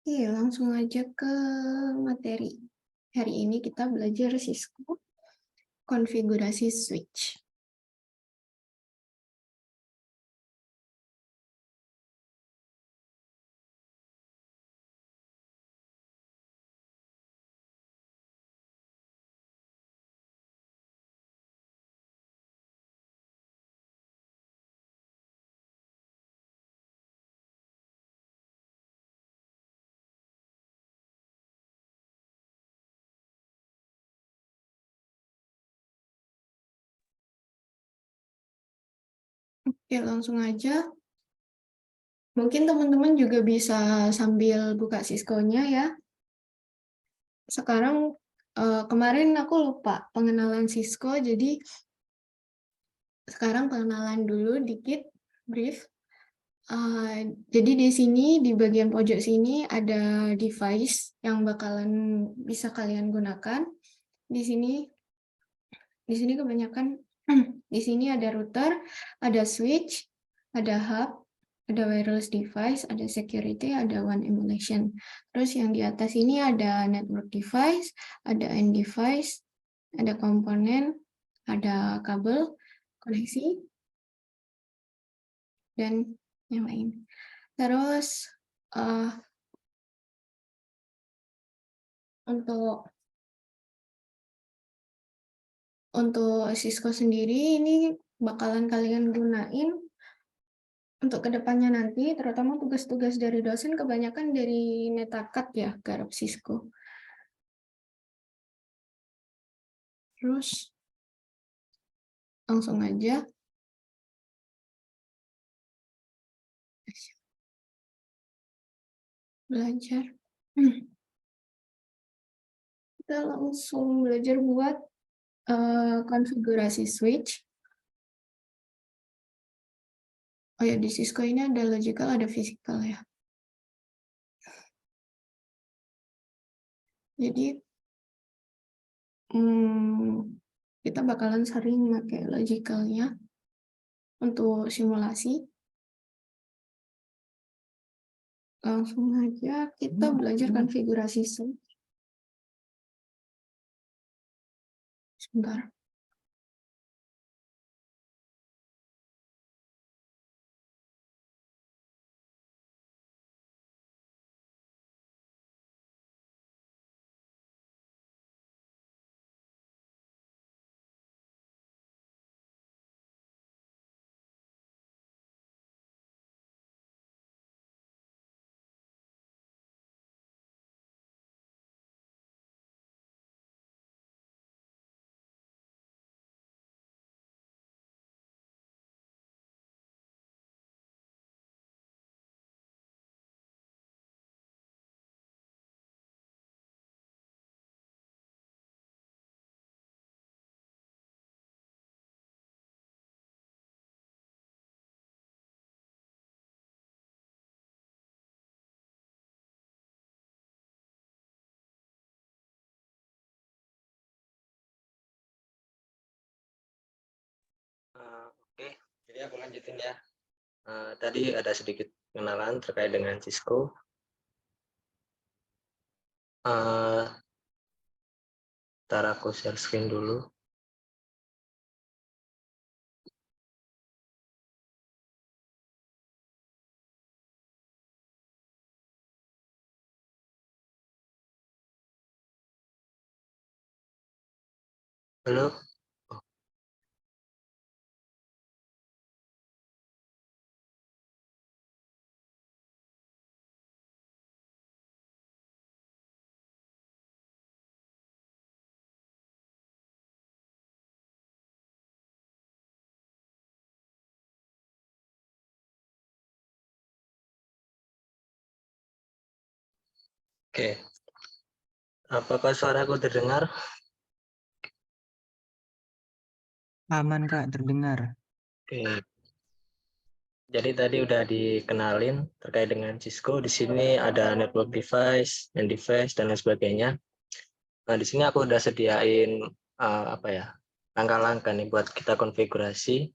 Oke, langsung aja ke materi. Hari ini kita belajar Cisco konfigurasi switch. Oke, langsung aja. Mungkin teman-teman juga bisa sambil buka Cisco-nya ya. Sekarang kemarin aku lupa pengenalan Cisco, jadi sekarang pengenalan dulu dikit, brief. Jadi di sini, di bagian pojok sini ada device yang bakalan bisa kalian gunakan. Di sini kebanyakan di sini ada router, ada switch, ada hub, ada wireless device, ada security, ada WAN emulation. Terus yang di atas ini ada network device, ada end device, ada komponen, ada kabel, koneksi, dan yang lain. Terus untuk Cisco sendiri ini bakalan kalian gunain untuk kedepannya nanti, terutama tugas-tugas dari dosen kebanyakan dari Netacad ya, garap Cisco. Terus langsung aja. Belajar. Kita langsung belajar buat konfigurasi switch. Oh ya, di Cisco ini ada logical, ada physical ya. Jadi kita bakalan sering pakai logicalnya untuk simulasi. Langsung aja kita belajar konfigurasi switch. Sebentar. Oke, jadi aku lanjutin ya. Tadi ada sedikit pengenalan terkait dengan Cisco. Ntar aku share screen dulu. Halo? Oke. Apakah suaraku terdengar? Aman Kak, terdengar. Oke. Jadi tadi udah dikenalin terkait dengan Cisco. Di sini ada network device, end device, dan lain sebagainya. Nah, di sini aku udah sediain langkah-langkah nih buat kita konfigurasi.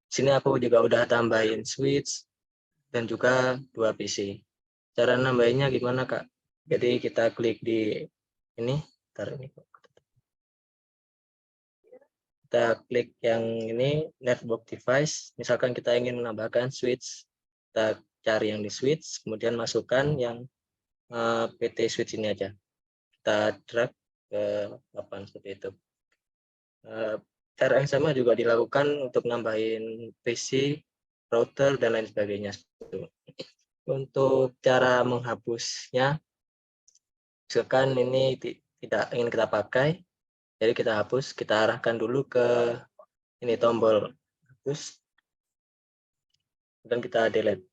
Di sini aku juga udah tambahin switch dan juga 2 PC. Cara nambahinnya gimana, Kak? Jadi kita klik di ini, ntar ini. Kita klik yang ini, network device. Misalkan kita ingin menambahkan switch, kita cari yang di switch, kemudian masukkan yang PT switch ini aja. Kita drag ke papan seperti itu. Cara yang sama juga dilakukan untuk nambahin PC, router, dan lain sebagainya. Untuk cara menghapusnya, misalkan ini tidak ingin kita pakai, jadi kita hapus, kita arahkan dulu ke ini tombol hapus, dan kita delete.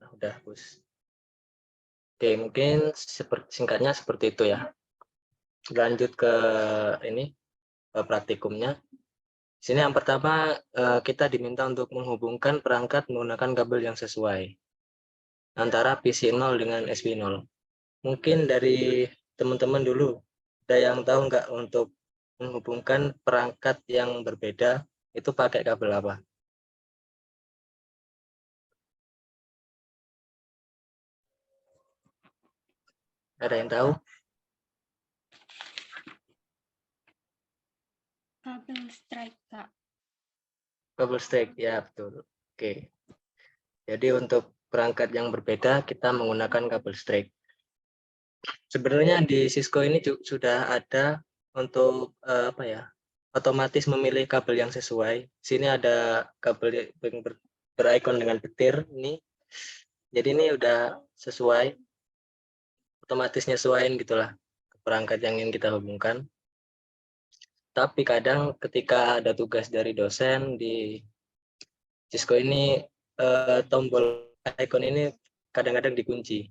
Nah, udah hapus. Oke, mungkin singkatnya seperti itu ya. Lanjut ke ini, praktikumnya. Di sini yang pertama, kita diminta untuk menghubungkan perangkat menggunakan kabel yang sesuai antara PC0 dengan SB0. Mungkin dari teman-teman dulu, ada yang tahu nggak untuk menghubungkan perangkat yang berbeda itu pakai kabel apa? Ada yang tahu? Kabel strike, Kak. Kabel strike, ya betul. Oke. Jadi untuk perangkat yang berbeda kita menggunakan kabel strike. Sebenarnya di Cisco ini sudah ada untuk apa ya? Otomatis memilih kabel yang sesuai. Sini ada kabel yang berikon dengan petir ini. Jadi ini udah sesuai, otomatis nyesuaiin gitulah perangkat yang ingin kita hubungkan. Tapi kadang ketika ada tugas dari dosen di Cisco ini, tombol icon ini kadang-kadang dikunci.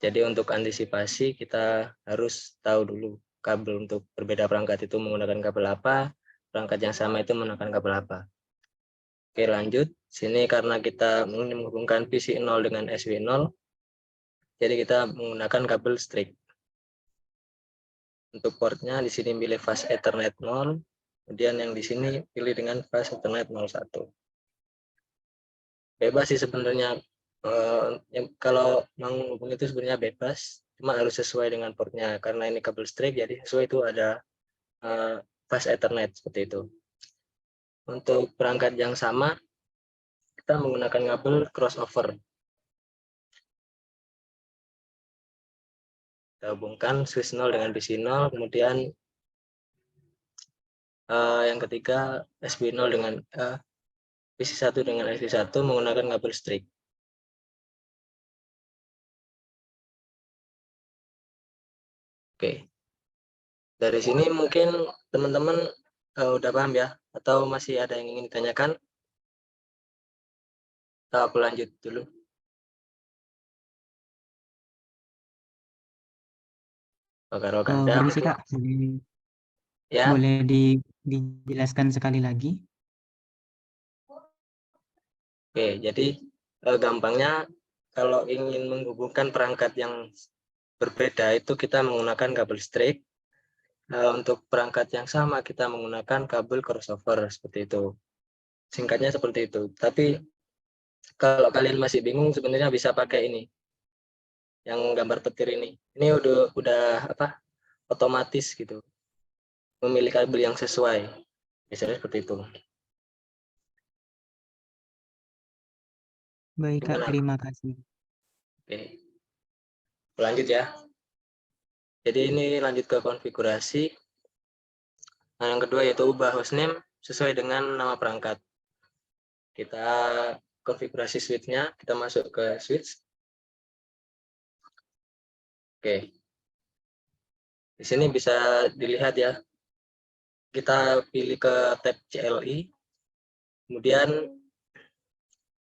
Jadi untuk antisipasi kita harus tahu dulu kabel untuk berbeda perangkat itu menggunakan kabel apa, perangkat yang sama itu menggunakan kabel apa. Oke, lanjut. Sini karena kita menghubungkan PC0 dengan SW0, jadi kita menggunakan kabel straight. Untuk portnya di sini pilih fast Ethernet 0, kemudian yang di sini pilih dengan fast Ethernet 01. Bebas sih sebenarnya, kalau menghubungi itu sebenarnya bebas, cuma harus sesuai dengan portnya. Karena ini kabel straight, jadi sesuai itu ada fast Ethernet seperti itu. Untuk perangkat yang sama, kita menggunakan kabel crossover. Kita hubungkan switch 0 dengan PC0, kemudian yang ketiga SB0 dengan PC1 dengan SB1 menggunakan kabel straight. Oke. Dari sini mungkin teman-teman udah paham ya, atau masih ada yang ingin ditanyakan? Atau aku lanjut dulu. Permisi Kak, Ya. boleh dijelaskan sekali lagi? Oke, jadi gampangnya kalau ingin menghubungkan perangkat yang berbeda itu kita menggunakan kabel straight. Untuk perangkat yang sama kita menggunakan kabel crossover seperti itu. Singkatnya seperti itu. Tapi kalau kalian masih bingung sebenarnya bisa pakai ini. Yang gambar petir ini. Ini udah apa? Otomatis gitu. Memilih kabel yang sesuai. Biasanya seperti itu. Baik Kak, Gimana? terima kasih. Oke. Lanjut ya. Jadi ini lanjut ke konfigurasi. Nah, yang kedua yaitu ubah hostname sesuai dengan nama perangkat. Kita konfigurasi switch-nya, kita masuk ke switch. Oke. Di sini bisa dilihat ya. Kita pilih ke tab CLI. Kemudian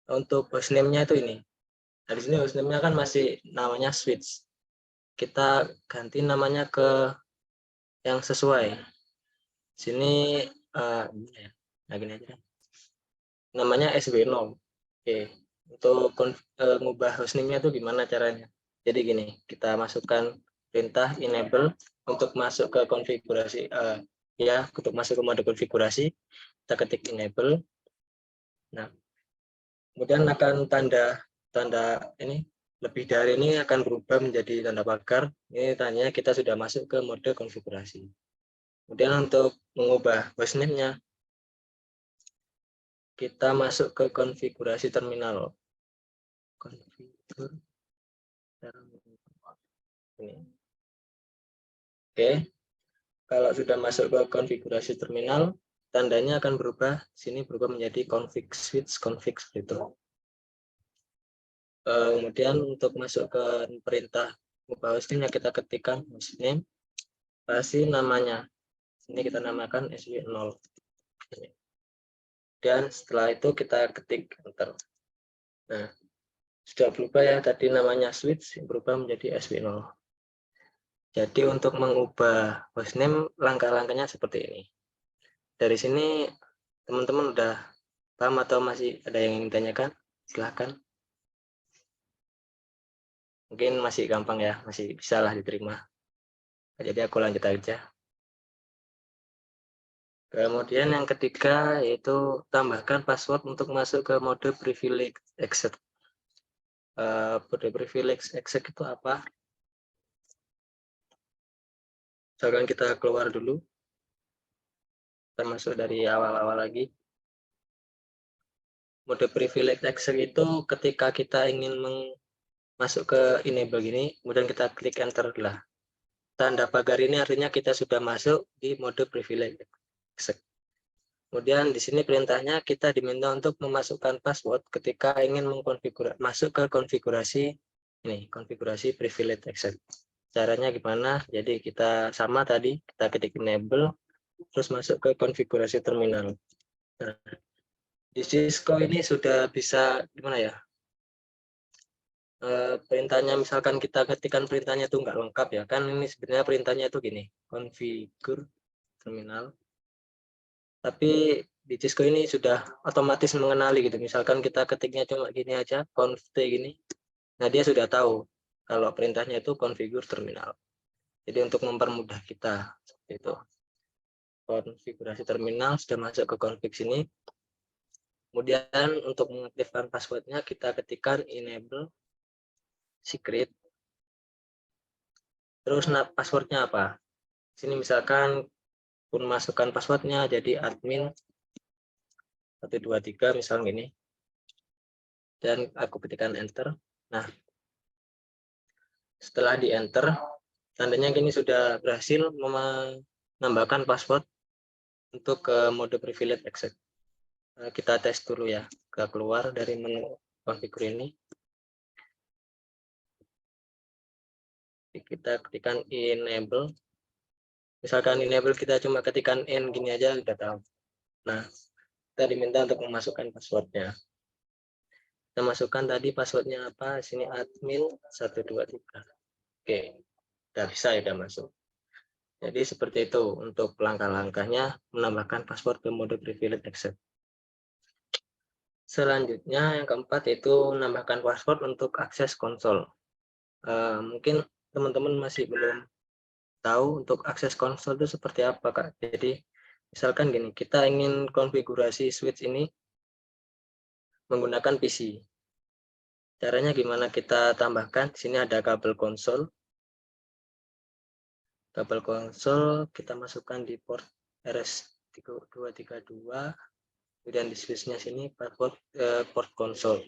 untuk hostname-nya itu ini. Nah, di sini hostname-nya kan masih namanya switch. Kita ganti namanya ke yang sesuai. Sini nah gini aja. Namanya SW0. Oke. Untuk ngubah hostname-nya itu gimana caranya? Jadi gini, kita masukkan perintah enable untuk masuk ke konfigurasi ya, untuk masuk ke mode konfigurasi, kita ketik enable. Nah, kemudian akan tanda ini lebih dari ini akan berubah menjadi tanda pagar. Ini tanya kita sudah masuk ke mode konfigurasi. Kemudian untuk mengubah hostname-nya, kita masuk ke konfigurasi terminal. Konfigur ini. Oke, kalau sudah masuk ke konfigurasi terminal, tandanya akan berubah. Sini berubah menjadi config switch config itu. Kemudian untuk masuk ke perintah ubah hostname, kita ketikkan hostname, pasti namanya. Ini kita namakan SW0. Dan setelah itu kita ketik enter. Nah, sudah berubah ya, tadi namanya switch berubah menjadi SW0. Jadi untuk mengubah hostname langkah-langkahnya seperti ini. Dari sini teman-teman udah paham atau masih ada yang ingin ditanyakan? Silahkan. Mungkin masih gampang ya, masih bisa lah diterima. Jadi aku lanjut aja. Kemudian yang ketiga yaitu tambahkan password untuk masuk ke mode privilege exit. Mode privilege exit itu apa? Misalkan kita keluar dulu. Kita masuk dari awal-awal lagi. Mode privilege exit itu ketika kita ingin masuk ke enable gini, kemudian kita klik enter lah. Tanda pagar ini artinya kita sudah masuk di mode privilege exit. Kemudian di sini perintahnya kita diminta untuk memasukkan password ketika ingin masuk ke konfigurasi ini, konfigurasi privilege exit. Caranya gimana? Jadi kita sama tadi, kita ketik enable, terus masuk ke konfigurasi terminal. Nah, di Cisco ini sudah bisa gimana ya? Perintahnya misalkan kita ketikkan perintahnya itu nggak lengkap ya kan, ini sebenarnya perintahnya itu gini, configure terminal. Tapi di Cisco ini sudah otomatis mengenali gitu, misalkan kita ketiknya cuma gini aja, conf gini, nah dia sudah tahu kalau perintahnya itu configure terminal. Jadi untuk mempermudah kita seperti itu, konfigurasi terminal sudah masuk ke config sini. Kemudian untuk mengaktifkan passwordnya kita ketikkan enable secret. Terus passwordnya apa? Sini misalkan pun masukkan passwordnya jadi admin 123 misal gini. Dan aku ketikkan enter. Nah, setelah di enter, tandanya gini sudah berhasil menambahkan password untuk ke mode privilege exit. Kita tes dulu ya, kita keluar dari menu configure ini. Kita ketikkan enable. Misalkan enable kita cuma ketikkan n gini aja udah tahu. Nah, kita diminta untuk memasukkan passwordnya. Kita masukkan tadi passwordnya apa? Sini admin 123. Oke, udah bisa ya, udah masuk. Jadi seperti itu untuk langkah-langkahnya menambahkan password ke mode privilege exit. Selanjutnya yang keempat itu menambahkan password untuk akses konsol. Mungkin teman-teman masih belum tahu untuk akses konsol itu seperti apa, Kak. Jadi misalkan gini, kita ingin konfigurasi switch ini menggunakan PC. Caranya gimana kita tambahkan? Di sini ada kabel konsol. Kabel konsol kita masukkan di port RS232. Kemudian di switch-nya sini port konsol.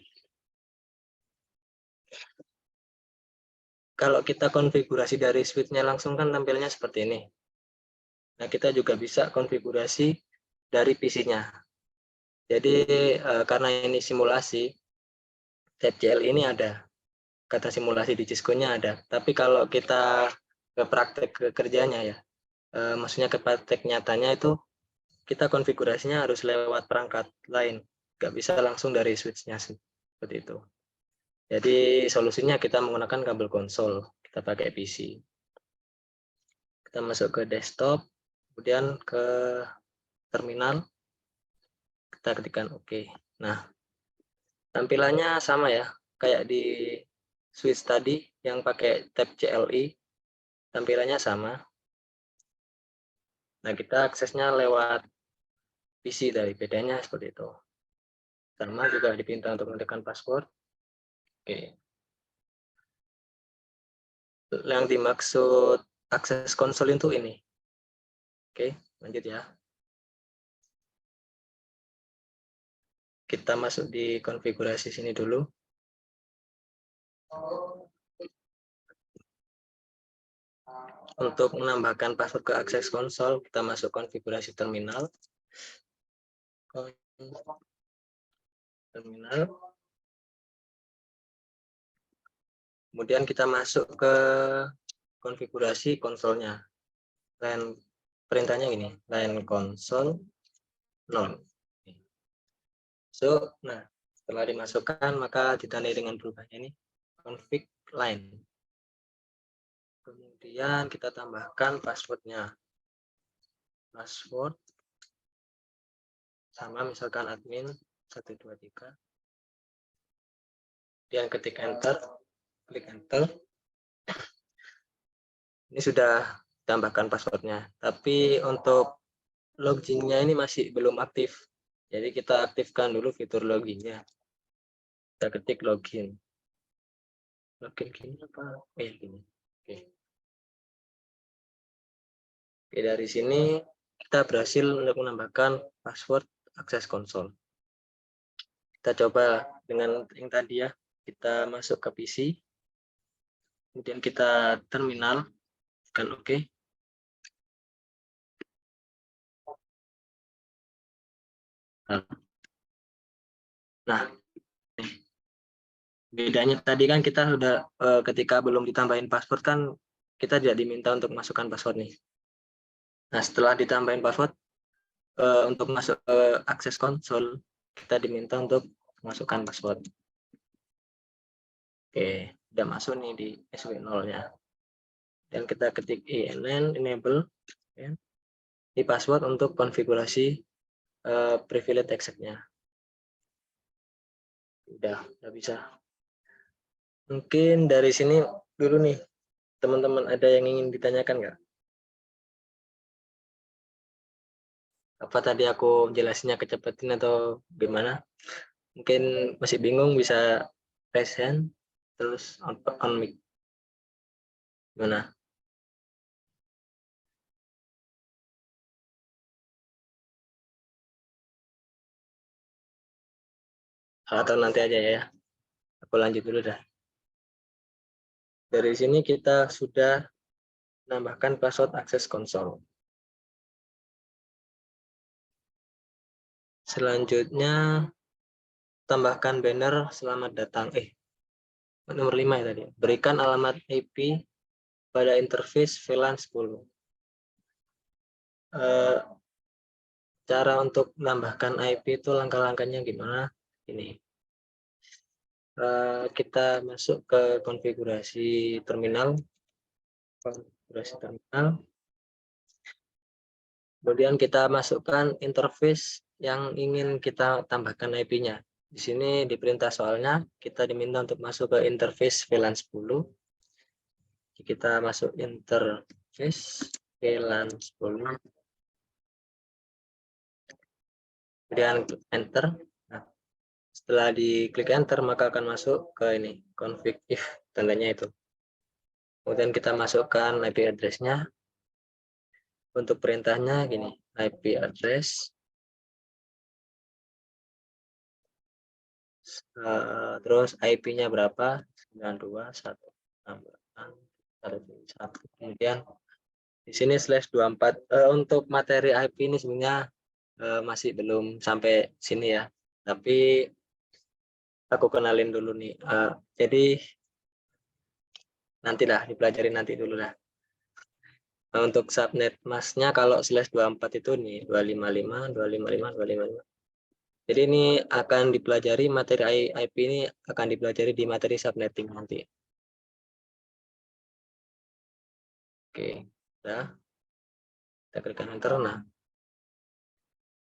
Kalau kita konfigurasi dari switch-nya langsung kan tampilnya seperti ini. Nah, kita juga bisa konfigurasi dari PC-nya. Jadi karena ini simulasi, TCL ini ada. Kata simulasi di Cisco-nya ada. Tapi kalau kita ke praktek kerjanya ya, maksudnya ke praktek nyatanya itu kita konfigurasinya harus lewat perangkat lain. Nggak bisa langsung dari switch-nya seperti itu. Jadi solusinya kita menggunakan kabel konsol, kita pakai PC. Kita masuk ke desktop, kemudian ke terminal, kita ketikkan OK. Nah, tampilannya sama ya, kayak di switch tadi yang pakai tab CLI, tampilannya sama. Nah, kita aksesnya lewat PC dari bedanya seperti itu. Sama juga dipinta untuk menentukan password. Oke. Yang dimaksud akses konsol itu ini. Oke, lanjut ya. Kita masuk di konfigurasi sini dulu. Untuk menambahkan password ke akses konsol, kita masuk konfigurasi terminal. Kemudian kita masuk ke konfigurasi konsolnya. Line perintahnya gini, line console none. So, nah setelah dimasukkan maka ditandai dengan berubahnya ini config line. Kemudian kita tambahkan passwordnya. Password sama misalkan admin 123. Kemudian ketik enter, klik enter. Ini sudah tambahkan passwordnya. Tapi untuk loginnya ini masih belum aktif. Jadi kita aktifkan dulu fitur loginnya. Kita ketik login. Login gini apa? Gini. Oke, dari sini kita berhasil untuk menambahkan password akses konsol. Kita coba dengan yang tadi ya, kita masuk ke PC, kemudian kita terminal, tekan OK. Nah, bedanya tadi kan kita sudah ketika belum ditambahin password kan kita tidak diminta untuk masukkan password nih. Nah, setelah ditambahin password untuk masuk ke akses konsol, kita diminta untuk masukkan password. Oke, udah masuk nih di SW0-nya. Dan kita ketik INN enable ya, di password untuk konfigurasi privilege access-nya. Udah bisa. Mungkin dari sini dulu nih, teman-teman ada yang ingin ditanyakan nggak? Apa tadi aku jelasinnya kecepatin atau gimana? Mungkin masih bingung, bisa raise hand, terus on mic. Gimana? Atau nanti aja ya. Aku lanjut dulu dah. Dari sini kita sudah menambahkan password akses konsol. Selanjutnya tambahkan banner selamat datang. Nomor 5 ya tadi. Berikan alamat IP pada interface VLAN 10. Cara untuk menambahkan IP itu langkah-langkahnya gimana? Ini. Kita masuk ke konfigurasi terminal. Kemudian kita masukkan interface yang ingin kita tambahkan IP-nya. Di sini di perintah soalnya kita diminta untuk masuk ke interface VLAN 10. Kita masuk interface VLAN 10. Kemudian enter. Nah, setelah diklik enter maka akan masuk ke ini config if, tandanya itu. Kemudian kita masukkan IP address-nya. Untuk perintahnya gini, IP address terus IP-nya berapa? 92.168.171. Kemudian di sini /24. Untuk materi IP ini sebenarnya masih belum sampai sini ya. Tapi aku kenalin dulu nih. Jadi nantilah dipelajari nanti dulu lah. Nah, untuk subnet masknya kalau /24 itu nih 255, 255, 255. Jadi ini akan dipelajari materi IP ini akan dipelajari di materi subnetting nanti. Oke, nah kita klikkan enter. Nah,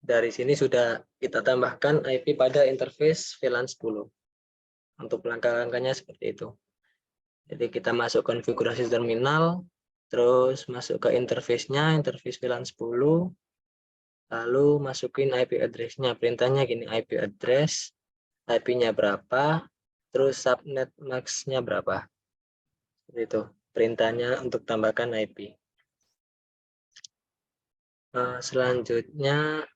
dari sini sudah kita tambahkan IP pada interface VLAN 10. Untuk langkah-langkahnya seperti itu. Jadi kita masuk konfigurasi terminal, terus masuk ke interface-nya, interface VLAN 10, lalu masukin IP address-nya. Perintahnya gini, IP address, IP-nya berapa, terus subnet max-nya berapa. Seperti itu. perintahnya untuk tambahkan IP. Selanjutnya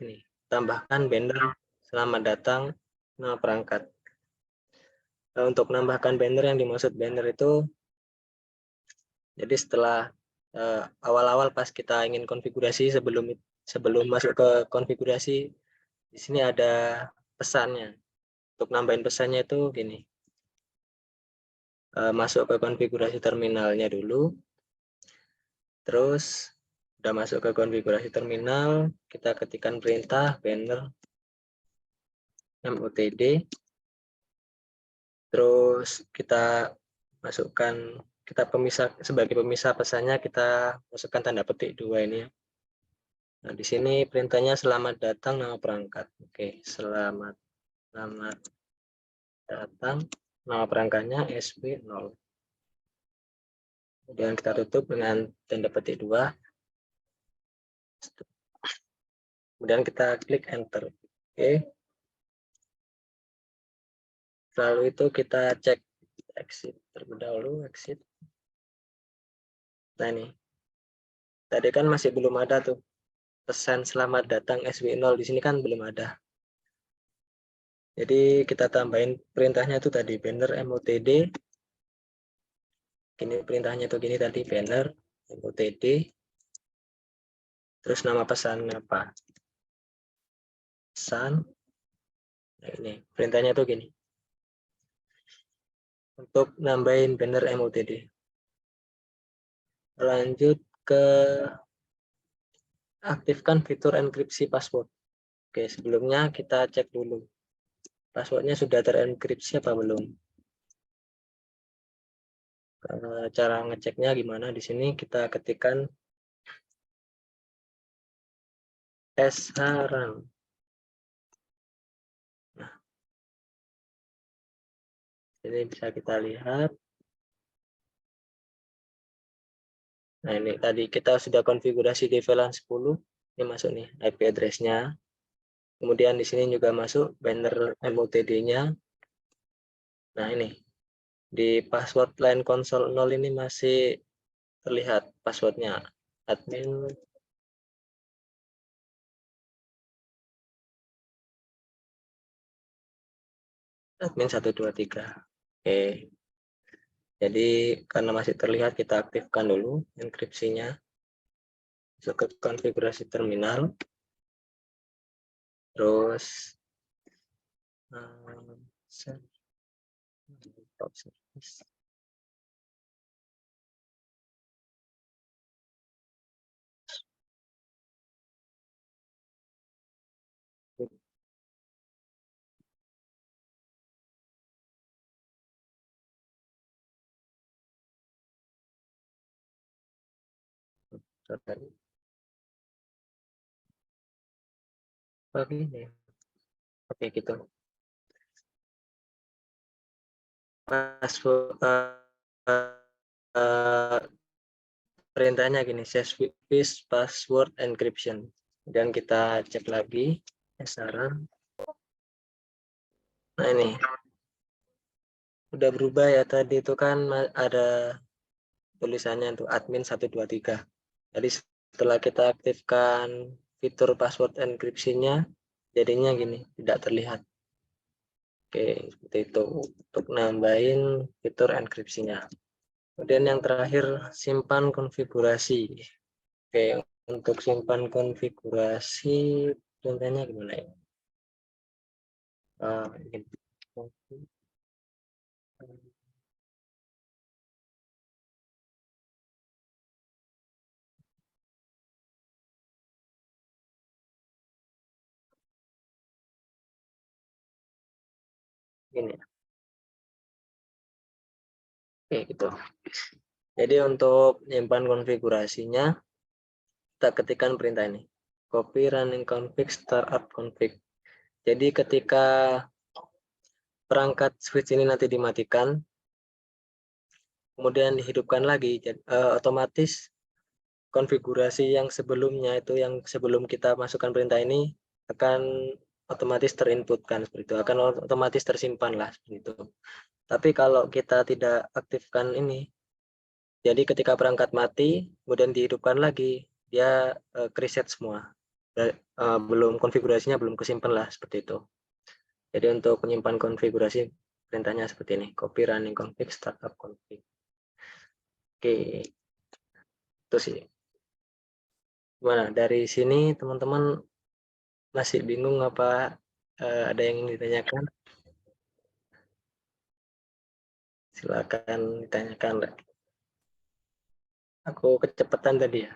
ini tambahkan banner selamat datang nama perangkat. Untuk menambahkan banner, yang dimaksud banner itu jadi setelah awal-awal pas kita ingin konfigurasi, sebelum masuk ke konfigurasi, di sini ada pesannya. Untuk nambahin pesannya itu gini, masuk ke konfigurasi terminalnya dulu, terus udah masuk ke konfigurasi terminal, kita ketikkan perintah banner motd, terus kita masukkan, kita sebagai pemisah pesannya kita masukkan tanda petik 2 ini ya. Nah, di sini perintahnya selamat datang nama perangkat. Oke, selamat datang nama perangkatnya SW0. Kemudian kita tutup dengan tanda petik 2. Kemudian kita klik enter. Oke. Lalu itu kita cek exit terlebih dahulu, exit. Nah ini, tadi kan masih belum ada tuh pesan selamat datang SW0, di sini kan belum ada. Jadi kita tambahin perintahnya itu tadi banner motd. Ini perintahnya tuh gini tadi, banner motd. Terus nama pesan apa? Pesan. Nah, ini perintahnya tuh gini. Untuk nambahin banner motd. Lanjut ke aktifkan fitur enkripsi password. Oke, sebelumnya kita cek dulu. Passwordnya sudah terenkripsi apa belum? Cara ngeceknya gimana? Di sini kita ketikkan shrun. Nah, ini bisa kita lihat. Nah, ini tadi kita sudah konfigurasi di VLAN 10. Ini masuk nih IP address-nya. Kemudian di sini juga masuk banner motd-nya. Nah, ini di password line console 0 ini masih terlihat passwordnya admin 123. Oke. Jadi karena masih terlihat, kita aktifkan dulu enkripsinya. Masuk ke konfigurasi terminal. Terus oke gitu. Password perintahnya gini, set password encryption. Dan kita cek lagi saran. Nah ini udah berubah ya, tadi itu kan ada tulisannya untuk admin 123. Jadi setelah kita aktifkan fitur password enkripsinya, jadinya gini, tidak terlihat. Oke, seperti itu untuk nambahin fitur enkripsinya. Kemudian yang terakhir, simpan konfigurasi. Oke, untuk simpan konfigurasi contohnya gimana ya? Gini. Oke, gitu. Jadi untuk menyimpan konfigurasinya, kita ketikkan perintah ini. Copy running config startup config. Jadi ketika perangkat switch ini nanti dimatikan, kemudian dihidupkan lagi, otomatis konfigurasi yang sebelumnya itu, yang sebelum kita masukkan perintah ini, akan otomatis terinputkan seperti itu, akan otomatis tersimpan lah seperti itu. Tapi kalau kita tidak aktifkan ini, jadi ketika perangkat mati, kemudian dihidupkan lagi, dia reset semua. Belum konfigurasinya belum kesimpan lah seperti itu. Jadi untuk menyimpan konfigurasi perintahnya seperti ini, copy running config startup config. Oke, itu sih. Gimana dari sini teman-teman masih bingung apa ada yang ingin ditanyakan? Silakan ditanyakan. Aku kecepatan tadi ya.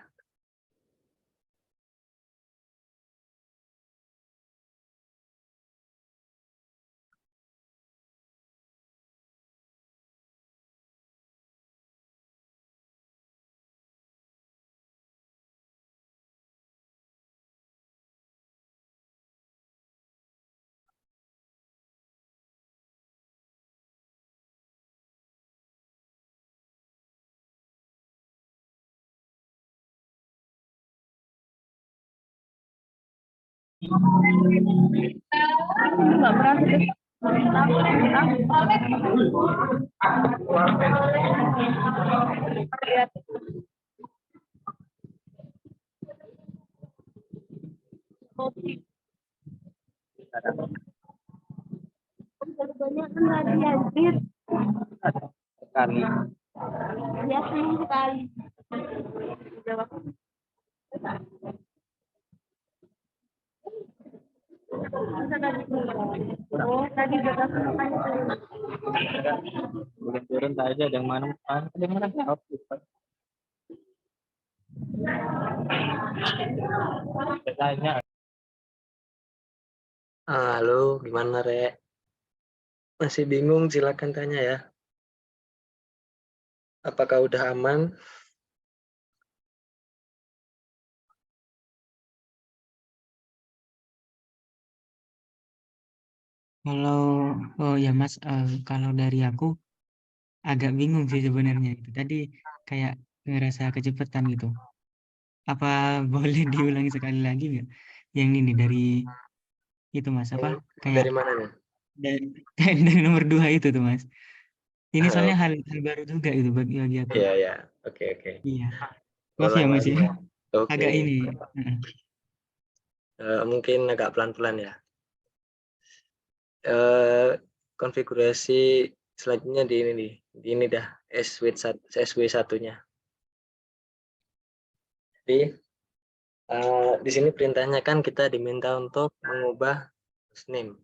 Banyak kan lagi hadir. Sekali. Ya seminggu sekali. Oh, tadi udah kasih makan. Turun aja yang mana jawab. Tanya. Halo, gimana Rek? Masih bingung? Silakan tanya ya. Apakah udah aman? Kalau oh ya Mas, kalau dari aku agak bingung sih sebenarnya itu. Tadi kayak ngerasa kecepatan gitu. Apa boleh diulangi sekali lagi nggak? Yang ini dari itu Mas, apa kayak Dari mana nih? dari, dari nomor 2 itu tuh Mas. Ini soalnya Oke. hal baru juga itu bagi aku. Iya, ya. Oke, oke. Iya. Maaf ya Ulang Mas lagi ya. ya. Oke. Agak ini. Heeh. Mungkin agak pelan-pelan ya. Eh, konfigurasi selanjutnya di ini nih. Di ini dah SW1-nya. Jadi di sini perintahnya kan kita diminta untuk mengubah hostname.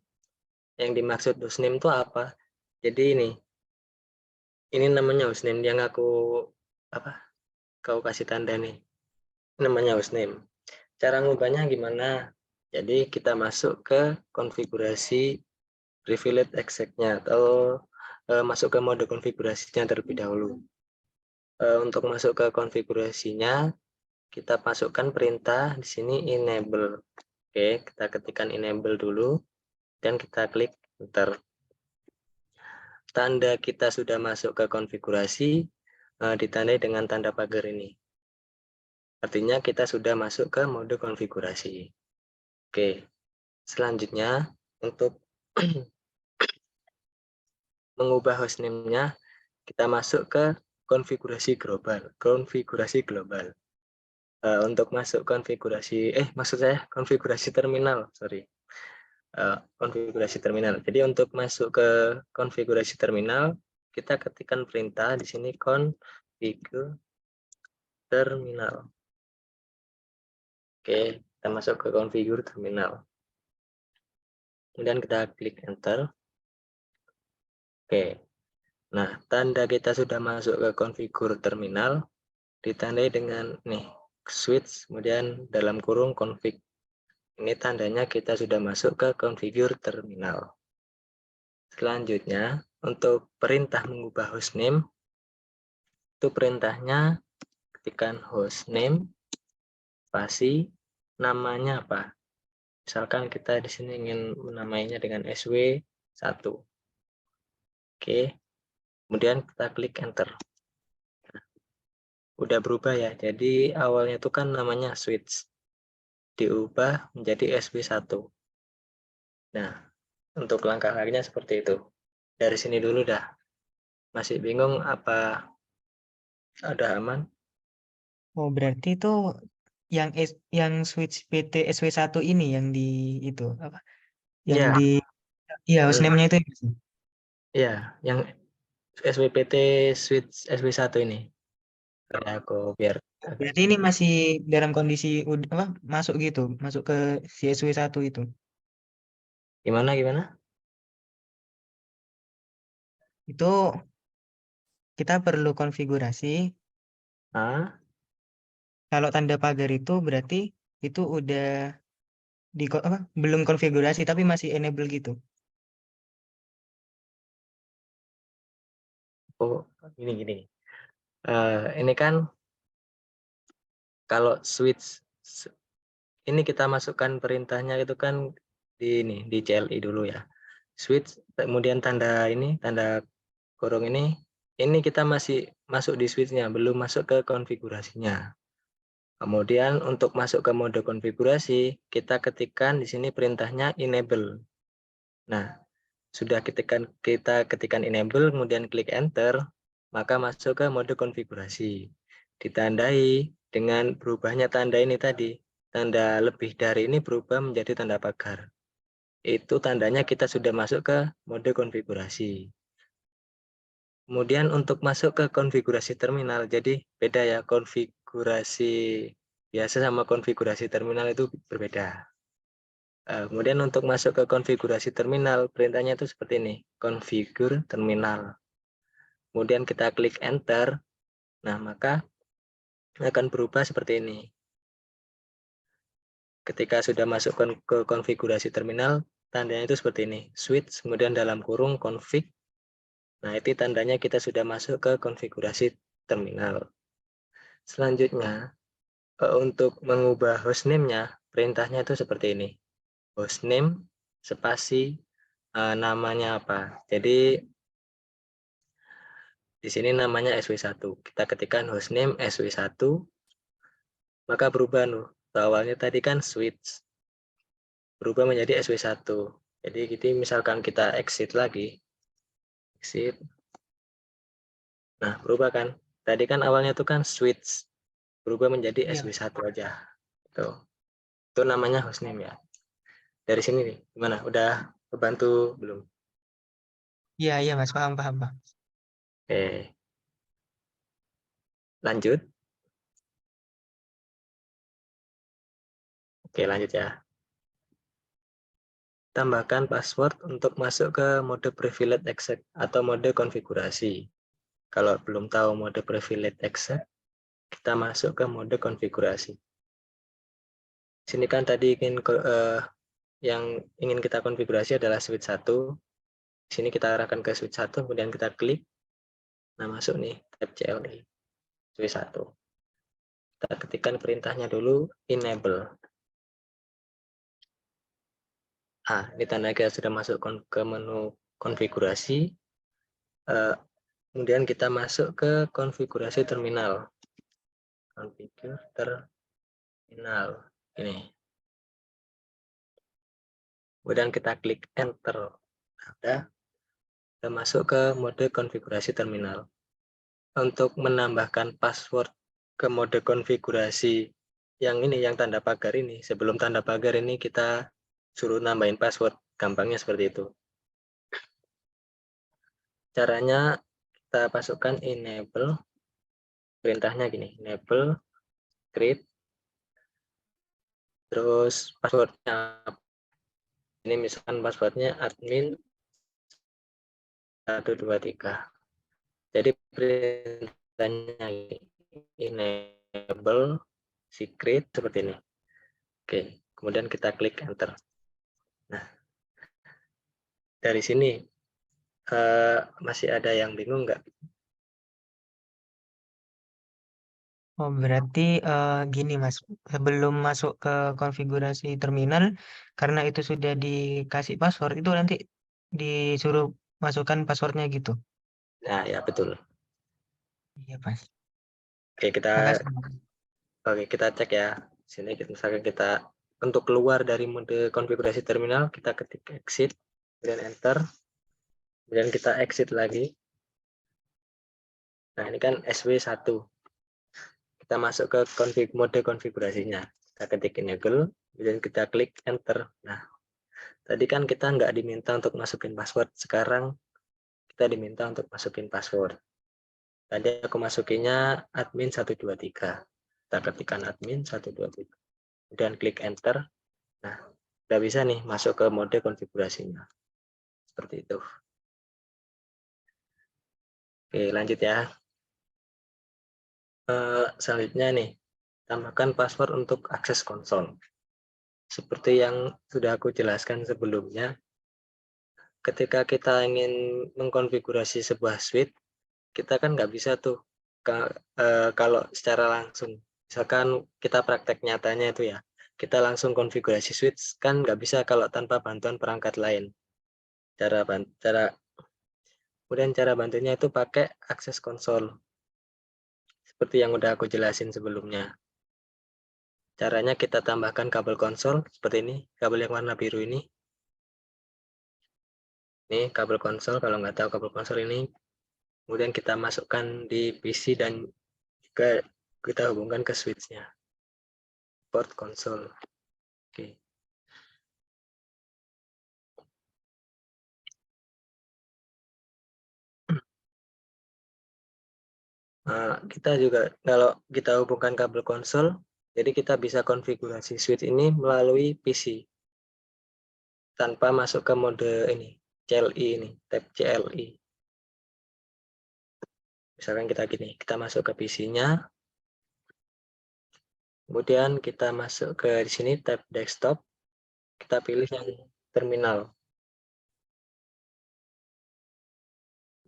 Yang dimaksud hostname itu apa? Jadi ini namanya hostname yang kau kasih tanda nih. Namanya hostname. Cara ngubahnya gimana? Jadi kita masuk ke konfigurasi privilege exec-nya atau masuk ke mode konfigurasinya terlebih dahulu. Untuk masuk ke konfigurasinya, kita masukkan perintah di sini enable. Oke, kita ketikkan enable dulu dan kita klik enter. Tanda kita sudah masuk ke konfigurasi ditandai dengan tanda pagar ini. Artinya kita sudah masuk ke mode konfigurasi. Oke, selanjutnya untuk mengubah hostname-nya, kita masuk ke konfigurasi global. Untuk masuk konfigurasi terminal, sorry. Konfigurasi terminal. Jadi untuk masuk ke konfigurasi terminal, kita ketikkan perintah di sini configure terminal. Oke, kita masuk ke configure terminal. Kemudian kita klik enter. Oke. Nah, tanda kita sudah masuk ke configure terminal ditandai dengan switch kemudian dalam kurung config. Ini tandanya kita sudah masuk ke configure terminal. Selanjutnya, untuk perintah mengubah hostname, itu perintahnya ketikkan hostname, spasi, namanya apa? Misalkan kita di sini ingin menamainya dengan SW1. Oke, kemudian kita klik enter. Udah berubah ya, jadi awalnya itu kan namanya switch. Diubah menjadi SW1. Nah, untuk langkah-langkahnya seperti itu. Dari sini dulu dah. Masih bingung apa ada aman? Oh, berarti itu yang switch PT SW1 ini yang di itu apa? Yang Iya, di iya hostname-nya itu ya, Mas? iya, yang SWPT switch SW1 ini. Kayak aku biar agak Berarti ini masih dalam kondisi apa masuk gitu, masuk ke CSW1 itu. gimana? Itu kita perlu konfigurasi. Ah, Kalau tanda pagar itu berarti itu udah apa belum konfigurasi tapi masih enable gitu. oh, gini. Ini kan kalau switch ini kita masukkan perintahnya itu kan di CLI dulu ya. Switch kemudian tanda kurung ini kita masih masuk di switch-nya, belum masuk ke konfigurasinya. Kemudian untuk masuk ke mode konfigurasi, kita ketikkan di sini perintahnya enable. Nah, sudah kita ketikkan enable, kemudian klik enter, maka masuk ke mode konfigurasi. Ditandai dengan berubahnya tanda ini tadi. Tanda lebih dari ini berubah menjadi tanda pagar. Itu tandanya kita sudah masuk ke mode konfigurasi. Kemudian untuk masuk ke konfigurasi terminal, jadi beda ya, konfigurasi biasa sama konfigurasi terminal itu berbeda. Kemudian untuk masuk ke konfigurasi terminal, perintahnya itu seperti ini, configure terminal. Kemudian kita klik enter, nah maka akan berubah seperti ini. Ketika sudah masuk ke konfigurasi terminal, tandanya itu seperti ini, switch, kemudian dalam kurung config. Nah, itu tandanya kita sudah masuk ke konfigurasi terminal. Selanjutnya, untuk mengubah hostname-nya, perintahnya itu seperti ini. Hostname, spasi, namanya apa. Jadi, di sini namanya SW1. Kita ketikkan hostname SW1, maka berubah. Awalnya tadi kan switch. Berubah menjadi SW1. Jadi, misalkan kita exit lagi. Exit. Nah, berubah kan. Tadi kan awalnya itu kan switch. Berubah menjadi Iya. SW1 aja. Itu namanya hostname ya. Dari sini nih, gimana? Udah kebantu belum? Iya Mas, paham. Oke, lanjut. Oke, lanjut ya. Tambahkan password untuk masuk ke mode privilege access atau mode konfigurasi. Kalau belum tahu mode privilege access, kita masuk ke mode konfigurasi. Sini kan tadi yang ingin kita konfigurasi adalah switch 1. Sini kita arahkan ke switch 1, kemudian kita klik. Nah, masuk nih tab CLI switch 1. Kita ketikkan perintahnya dulu, enable. Nah, ini tanda kita sudah masuk ke menu konfigurasi. Kemudian kita masuk ke konfigurasi terminal. Konfigur terminal. Ini. Kemudian kita klik enter. Nah, udah. Kita masuk ke mode konfigurasi terminal. Untuk menambahkan password ke mode konfigurasi yang tanda pagar ini. Sebelum tanda pagar ini kita suruh nambahin password. Gampangnya seperti itu. Caranya kita masukkan enable. Perintahnya gini, enable create. Terus passwordnya. Ini misalkan passwordnya admin 123. Jadi perintahnya enable secret seperti ini. Oke, kemudian kita klik enter. Nah, dari sini masih ada yang bingung nggak? Oh, berarti gini Mas, sebelum masuk ke konfigurasi terminal, karena itu sudah dikasih password, itu nanti disuruh masukkan passwordnya gitu. Nah, ya betul. Iya Mas. Oke, Makasih. kita cek ya. Sini misalkan kita untuk keluar dari mode konfigurasi terminal, kita ketik exit, kemudian enter, kemudian kita exit lagi. Nah, ini kan SW1. Kita masuk ke mode konfigurasinya. Kita ketik enable, kemudian kita klik enter. Nah, tadi kan kita nggak diminta untuk masukin password. Sekarang kita diminta untuk masukin password. Tadi aku masukinnya admin 123. Kita ketikkan admin 123. Kemudian klik enter. Nah, udah bisa nih masuk ke mode konfigurasinya. Seperti itu. Oke, lanjut ya. Selanjutnya nih, tambahkan password untuk akses konsol. Seperti yang sudah aku jelaskan sebelumnya, ketika kita ingin mengkonfigurasi sebuah suite, kita kan nggak bisa tuh kalau secara langsung. Misalkan kita praktek nyatanya itu ya, kita langsung konfigurasi suite kan nggak bisa kalau tanpa bantuan perangkat lain. Kemudian cara bantunya itu pakai akses konsol. Seperti yang udah aku jelasin sebelumnya. Caranya kita tambahkan kabel konsol seperti ini, kabel yang warna biru ini. Ini kabel konsol, kalau nggak tahu kabel konsol ini, kemudian kita masukkan di PC dan juga kita hubungkan ke switch-nya. Port konsol. Oke. Nah, kita juga kalau kita hubungkan kabel konsol, jadi kita bisa konfigurasi switch ini melalui PC tanpa masuk ke mode ini, CLI ini, tab CLI. Misalkan kita gini, kita masuk ke PC-nya, kemudian kita masuk ke di sini tab desktop, kita pilih yang terminal.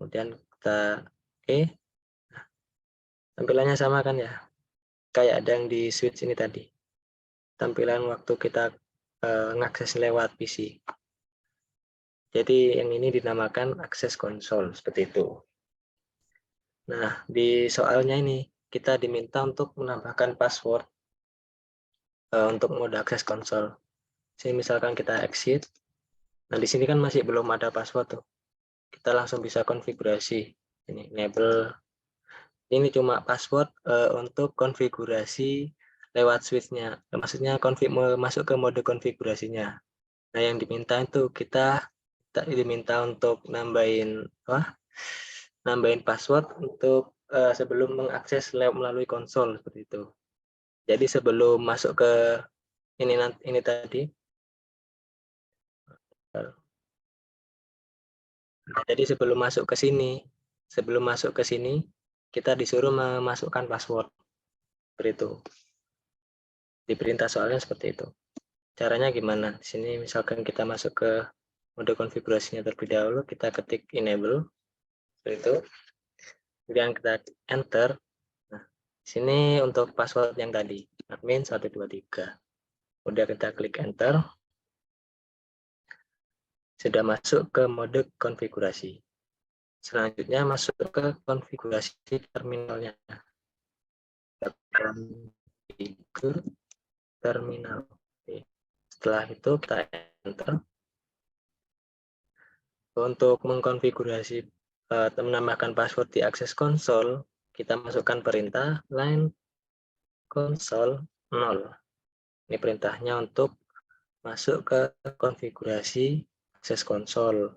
Kemudian kita oke. Tampilannya sama kan ya? Kayak ada yang di switch ini tadi. Tampilan waktu kita ngakses lewat PC. Jadi yang ini dinamakan akses konsol, seperti itu. Nah, di soalnya ini kita diminta untuk menambahkan password untuk mode akses konsol. Jadi misalkan kita exit, nah di sini kan masih belum ada password tuh. Kita langsung bisa konfigurasi. Ini enable. Ini cuma password untuk konfigurasi lewat switch-nya. Maksudnya masuk ke mode konfigurasinya. Nah, yang diminta itu kita diminta untuk nambahin password untuk sebelum mengakses melalui konsol seperti itu. Jadi sebelum masuk ke ini tadi. Nah, jadi sebelum masuk ke sini, kita disuruh memasukkan password. Seperti itu. Di perintah soalnya seperti itu. Caranya gimana? Di sini misalkan kita masuk ke mode konfigurasinya terlebih dahulu, kita ketik enable. Seperti itu. Kemudian kita enter. Nah, di sini untuk password yang tadi, admin 123. Kemudian kita klik enter. Sudah masuk ke mode konfigurasi. Selanjutnya masuk ke konfigurasi terminalnya. Konfigur terminal. Oke. Setelah itu kita enter. Untuk mengkonfigurasi menambahkan password di akses konsol, kita masukkan perintah line konsol 0. Ini perintahnya untuk masuk ke konfigurasi akses konsol.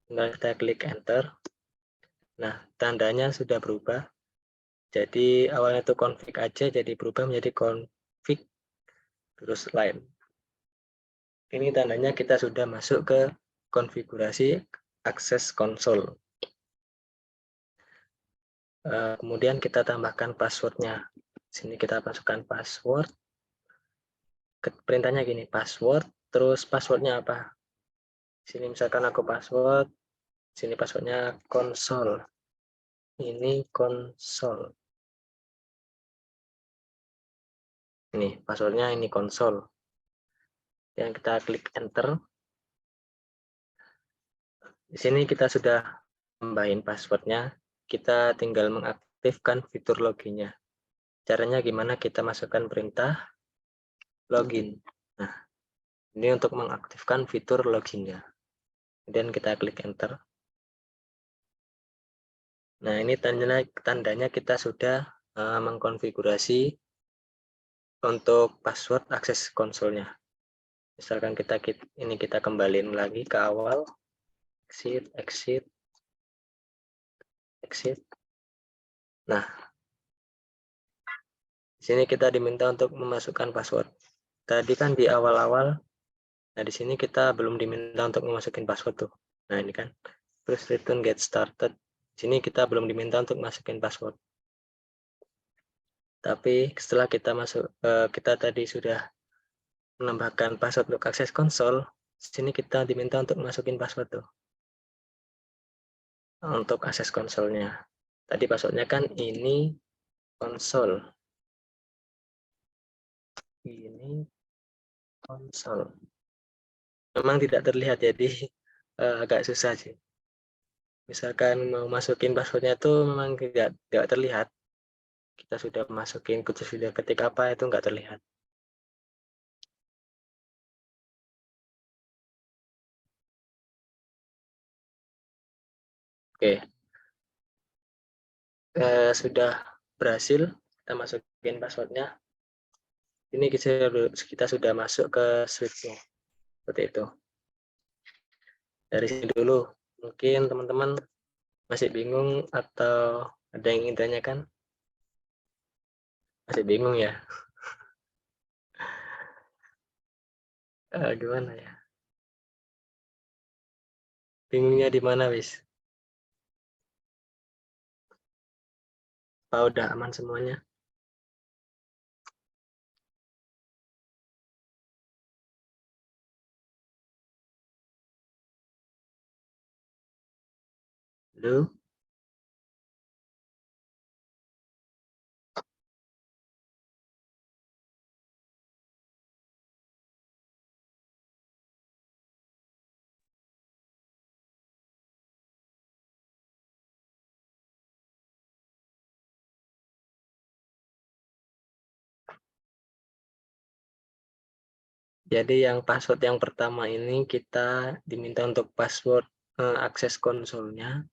Kemudian kita klik enter. Nah, tandanya sudah berubah. Jadi awalnya itu config aja, jadi berubah menjadi config terus line. Ini tandanya kita sudah masuk ke konfigurasi akses konsol. Kemudian kita tambahkan passwordnya. Sini kita masukkan password. Perintahnya gini, password, terus passwordnya apa? Sini misalkan aku password, sini passwordnya konsol. Ini konsol. Ini passwordnya ini konsol. Dan kita klik enter. Di sini kita sudah tambahin passwordnya. Kita tinggal mengaktifkan fitur loginnya. Caranya gimana? Kita masukkan perintah login. Nah, ini untuk mengaktifkan fitur loginnya. Kemudian kita klik enter. Nah, ini tandanya kita sudah mengkonfigurasi untuk password akses konsolnya. Misalkan kita kembaliin lagi ke awal, exit. Nah, di sini kita diminta untuk memasukkan password. Tadi kan di awal-awal, nah di sini kita belum diminta untuk memasukin password tuh. Nah, ini kan. Terus return get started. Di sini kita belum diminta untuk masukin password. Tapi setelah kita tadi sudah menambahkan password untuk akses konsol, di sini kita diminta untuk masukin password tuh. Untuk akses konsolnya. Tadi passwordnya kan ini konsol. Ini konsol. Memang tidak terlihat, jadi agak susah sih. Misalkan mau masukin passwordnya itu memang tidak terlihat. Kita sudah masukin, kita sudah ketik apa itu nggak terlihat. Oke, sudah berhasil kita masukin passwordnya. Ini kita sudah masuk ke switch-nya seperti itu. Dari sini dulu, mungkin teman-teman masih bingung atau ada yang ingin tanyakan? Masih bingung ya? Gimana ya? Bingungnya di mana, wis? Apa udah aman semuanya? Halo? Jadi yang password yang pertama ini kita diminta untuk password akses konsolnya.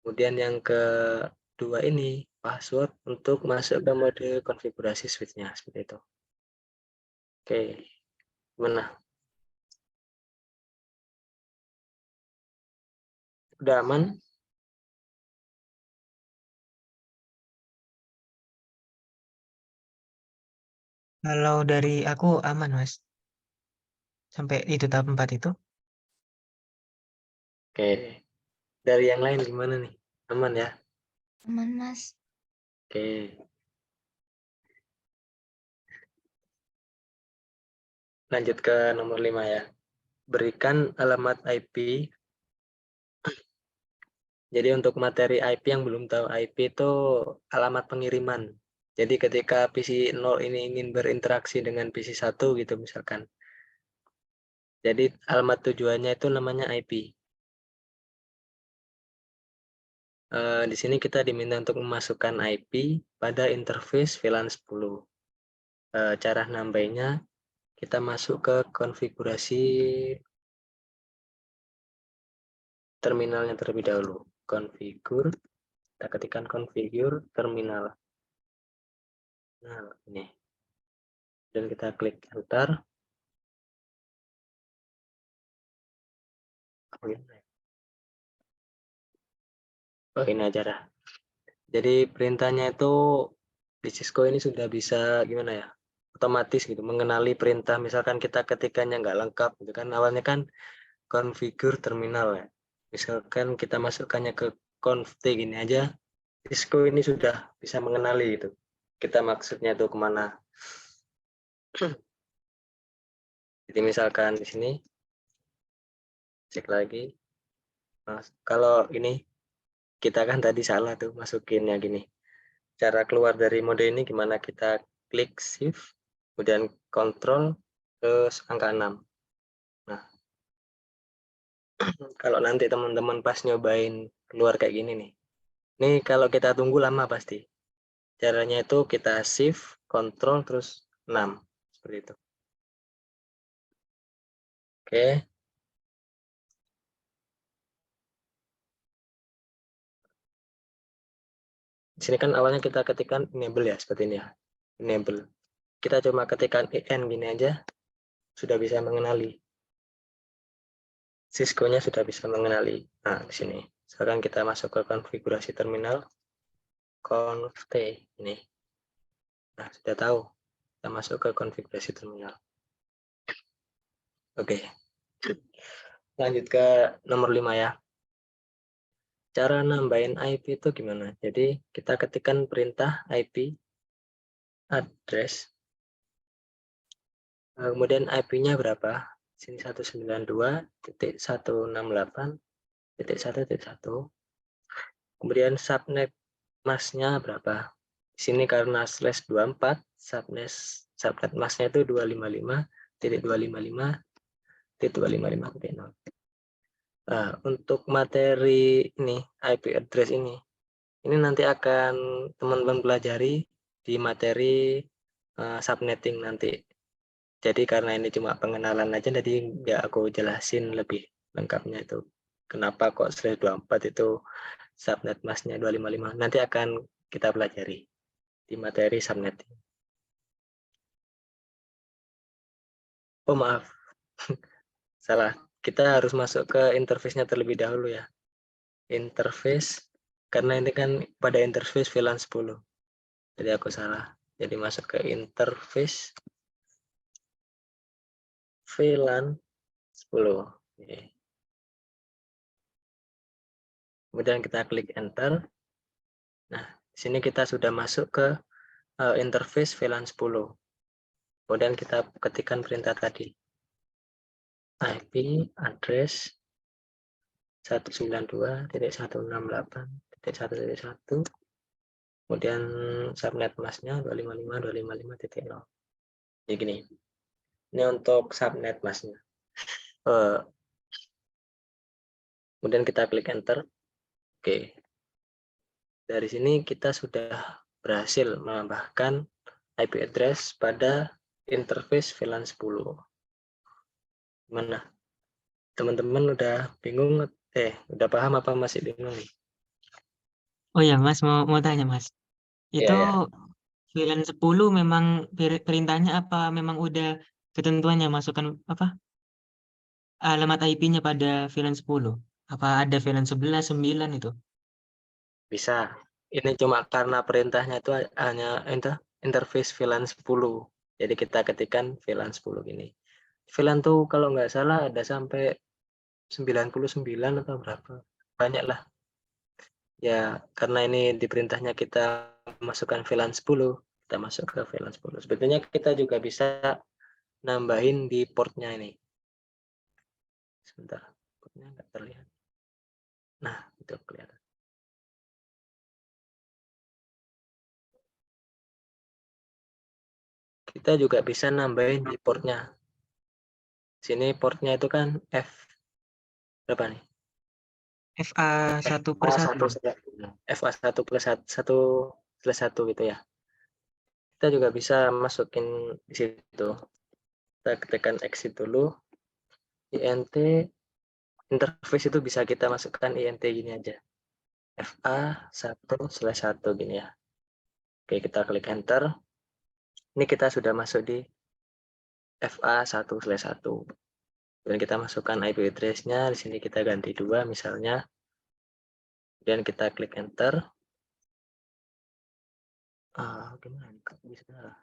Kemudian yang kedua ini password untuk masuk ke mode konfigurasi switch-nya seperti itu. Oke, gimana? Udah aman? Kalau dari aku aman, Mas. Sampai itu tahap 4 itu. Oke. Dari yang lain gimana nih? Aman ya? Aman, Mas. Oke. Lanjut ke nomor 5 ya. Berikan alamat IP. Jadi untuk materi IP yang belum tahu IP itu alamat pengiriman. Jadi ketika PC 0 ini ingin berinteraksi dengan PC 1 gitu misalkan. Jadi alamat tujuannya itu namanya IP. Di sini kita diminta untuk memasukkan IP pada interface VLAN 10. Cara nambahnya kita masuk ke konfigurasi terminalnya terlebih dahulu. Configure, kita ketikkan configure terminal. Nah, ini. Dan kita klik enter. Oh, ini aja dah. Jadi perintahnya itu di Cisco ini sudah bisa gimana ya? Otomatis gitu, mengenali perintah. Misalkan kita ketikanya nggak lengkap gitu kan. Awalnya kan configure terminal ya. Misalkan kita masukkannya ke conft gini aja, Cisco ini sudah bisa mengenali gitu. Kita maksudnya itu kemana. Jadi misalkan di sini cek lagi. Nah, kalau ini kita kan tadi salah tuh masukinnya gini. Cara keluar dari mode ini gimana? Kita klik shift, kemudian kontrol terus angka 6. Nah, kalau nanti teman-teman pas nyobain keluar kayak gini nih. Ini kalau kita tunggu lama pasti. Caranya itu kita shift, kontrol terus 6. Seperti itu. Oke. Di sini kan awalnya kita ketikkan enable ya, seperti ini ya. Enable. Kita cuma ketikkan en gini aja, sudah bisa mengenali. Cisco-nya sudah bisa mengenali. Nah, di sini. Sekarang kita masuk ke konfigurasi terminal. Conf T ini. Nah, sudah tahu. Kita masuk ke konfigurasi terminal. Oke. Lanjut ke nomor 5 ya. Cara nambahin IP itu gimana? Jadi kita ketikkan perintah IP address. Kemudian IP-nya berapa? Sini 192.168.1.1. Kemudian subnet masknya berapa? Di sini karena /24 subnet masknya itu 255.255.255.0. Nah, untuk materi ini IP address ini nanti akan teman-teman pelajari di materi subnetting nanti. Jadi karena ini cuma pengenalan aja, jadi nggak aku jelasin lebih lengkapnya itu. Kenapa kok /24 itu subnet masknya 255? Nanti akan kita pelajari di materi subnetting. Oh maaf, salah. Kita harus masuk ke interface-nya terlebih dahulu ya. Interface, karena ini kan pada interface VLAN 10. Jadi aku salah. Jadi masuk ke interface VLAN 10. Oke. Kemudian kita klik enter. Nah, di sini kita sudah masuk ke interface VLAN 10. Kemudian kita ketikkan perintah tadi. IP address 192.168.1.1. Kemudian subnet masknya 255.255.0. Jadi gini. Ini untuk subnet masknya. Kemudian kita klik enter. Oke. Dari sini kita sudah berhasil menambahkan IP address pada interface VLAN 10. Gimana? Teman-teman udah bingung? Udah paham apa masih bingung nih? Oh ya Mas, mau tanya Mas. Iya, Itu ya. VLAN 10 memang perintahnya apa memang udah ketentuannya masukkan apa alamat IP-nya pada VLAN 10? Apa ada VLAN 11, 9 itu? Bisa. Ini cuma karena perintahnya itu hanya interface VLAN 10. Jadi kita ketikkan VLAN 10 gini. VLAN tuh kalau nggak salah ada sampai 99 atau berapa. Banyak lah. Ya, karena ini di perintahnya kita masukkan VLAN 10, kita masuk ke VLAN 10. Sebetulnya kita juga bisa nambahin di portnya ini. Sebentar, portnya nggak terlihat. Nah, itu kelihatan. Kita juga bisa nambahin di portnya. Sini portnya itu kan F berapa nih? FA1 per 1. FA1 plus 1 gitu ya. Kita juga bisa masukin di situ. Kita ketikkan exit dulu. INT interface itu bisa kita masukkan INT gini aja. FA1/1 gini ya. Oke, kita klik enter. Ini kita sudah masuk di FA1/1. Dan kita masukkan IP address-nya. Di sini kita ganti 2 misalnya. Kemudian kita klik enter. Gimana? Bisa.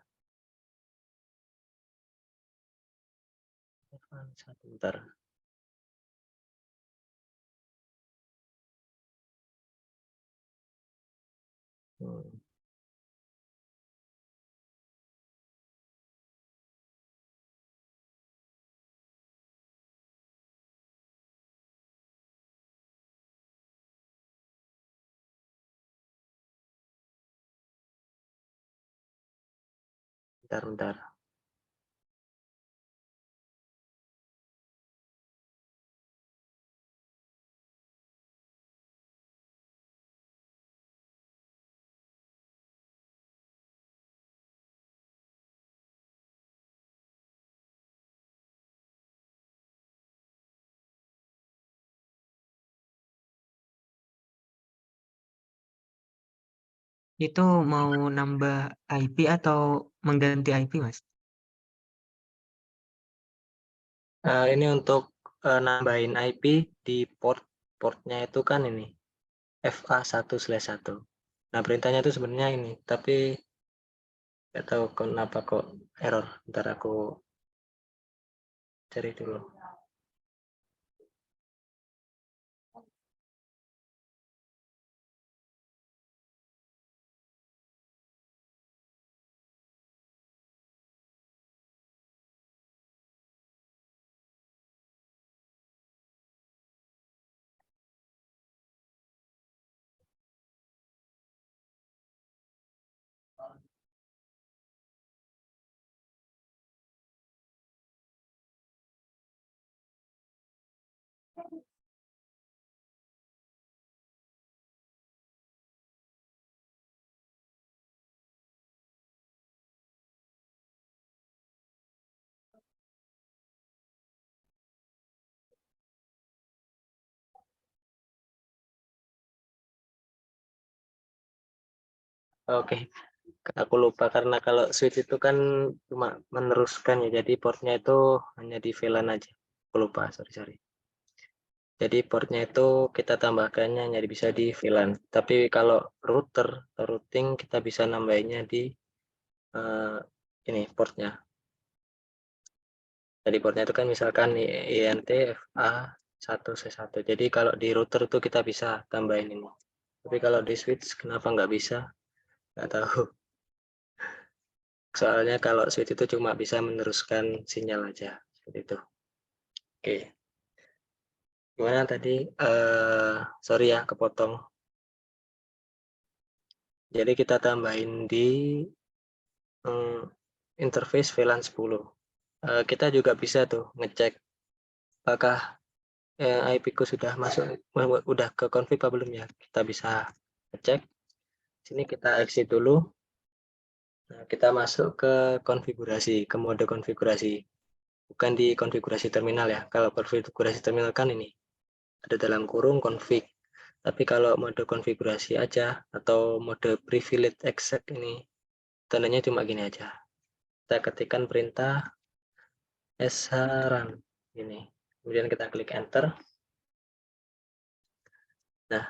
Satu bentar. Bentar. Itu mau nambah IP atau mengganti IP, Mas? Ini untuk nambahin IP di portnya itu kan ini FA1/1. Nah, perintahnya itu sebenarnya ini, tapi nggak tahu kenapa kok error. Ntar aku cari dulu. Oke, aku lupa karena kalau switch itu kan cuma meneruskan ya, jadi portnya itu hanya di VLAN aja. Aku lupa, sorry. Jadi portnya itu kita tambahkannya hanya bisa di VLAN. Tapi kalau router atau routing kita bisa nambahinnya di ini portnya. Jadi portnya itu kan misalkan INT FA1C1. Jadi kalau di router itu kita bisa tambahin ini. Tapi kalau di switch kenapa nggak bisa? Nggak tahu. Soalnya kalau switch itu cuma bisa meneruskan sinyal aja. Seperti itu. Oke. Gimana tadi? Sorry ya, kepotong. Jadi kita tambahin di interface VLAN 10. Kita juga bisa tuh ngecek apakah IP ku sudah masuk, udah ke config apa belum ya. Kita bisa ngecek. Sini kita exit dulu. Nah, kita masuk ke konfigurasi, ke mode konfigurasi. Bukan di konfigurasi terminal ya. Kalau konfigurasi terminal kan ini ada dalam kurung config. Tapi kalau mode konfigurasi aja atau mode privilege exec ini tandanya cuma gini aja. Kita ketikkan perintah srun ini. Kemudian kita klik enter. Nah,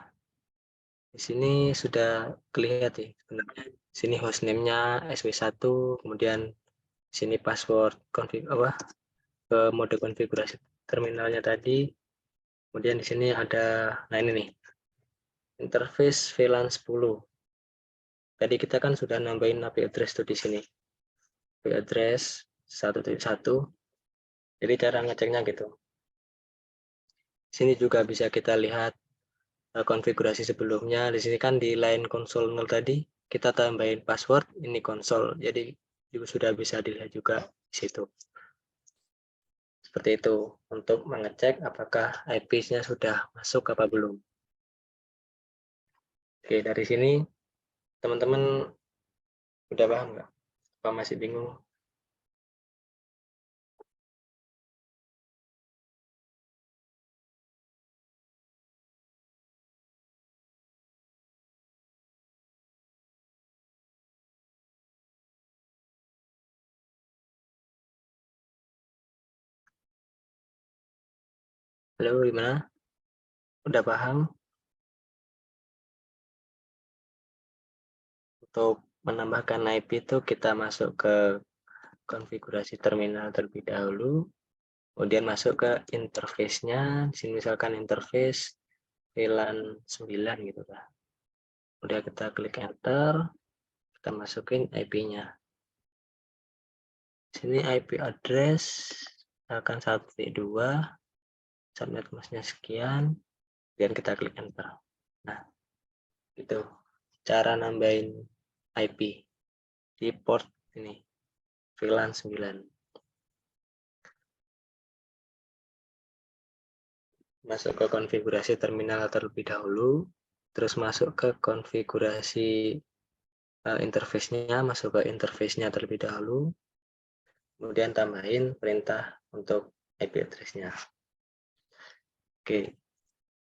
di sini sudah kelihatan ya sebenarnya. Sini hostname-nya sw1, kemudian sini password config ke mode konfigurasi terminalnya tadi. Kemudian di sini ada, nah ini nih, interface VLAN 10. Tadi kita kan sudah nambahin IP address tuh di sini. IP address 1.1. Jadi cara ngeceknya gitu. Sini juga bisa kita lihat konfigurasi sebelumnya. Di sini kan di line console 0 tadi kita tambahin password ini konsol. Jadi juga sudah bisa dilihat juga di situ. Seperti itu untuk mengecek apakah IP-nya sudah masuk apa belum. Oke, dari sini teman-teman udah paham nggak? Apa masih bingung? Halo, gimana? Udah paham? Untuk menambahkan IP itu kita masuk ke konfigurasi terminal terlebih dahulu, kemudian masuk ke interface-nya. Di sini misalkan interface VLAN 9 gitu lah. Kemudian kita klik enter, kita masukin IP-nya. Sini IP address misalkan 1.2, subnet masnya sekian, dan kita klik enter. Nah, itu cara nambahin IP di port ini VLAN 9. Masuk ke konfigurasi terminal terlebih dahulu, terus masuk ke konfigurasi interface-nya, masuk ke interface-nya terlebih dahulu, kemudian tambahin perintah untuk IP address-nya. Oke,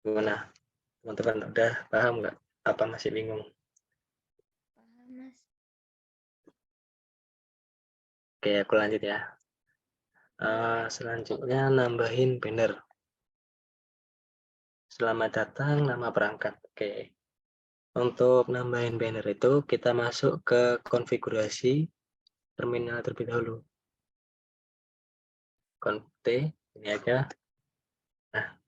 gimana? Teman-teman udah paham nggak? Apa masih bingung? Oke, aku lanjut ya. Selanjutnya nambahin banner. Selamat datang nama perangkat. Oke. Untuk nambahin banner itu kita masuk ke konfigurasi terminal terlebih dahulu. Ctrl T, ini aja. Nah,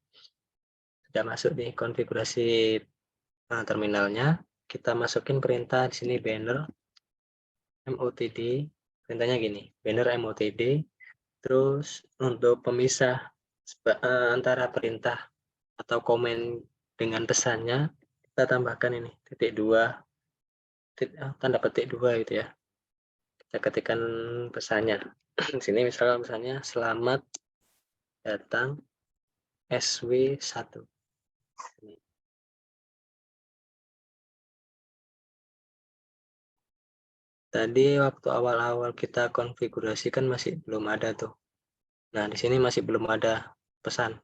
sudah masuk nih konfigurasi terminalnya. Kita masukin perintah di sini banner MOTD. Perintahnya gini, banner MOTD. Terus untuk pemisah antara perintah atau komen dengan pesannya, kita tambahkan ini titik 2, tanda petik 2 gitu ya. Kita ketikkan pesannya. Di sini misalnya pesannya selamat datang SW1. Tadi waktu awal-awal kita konfigurasikan masih belum ada tuh. Nah, di sini masih belum ada pesan.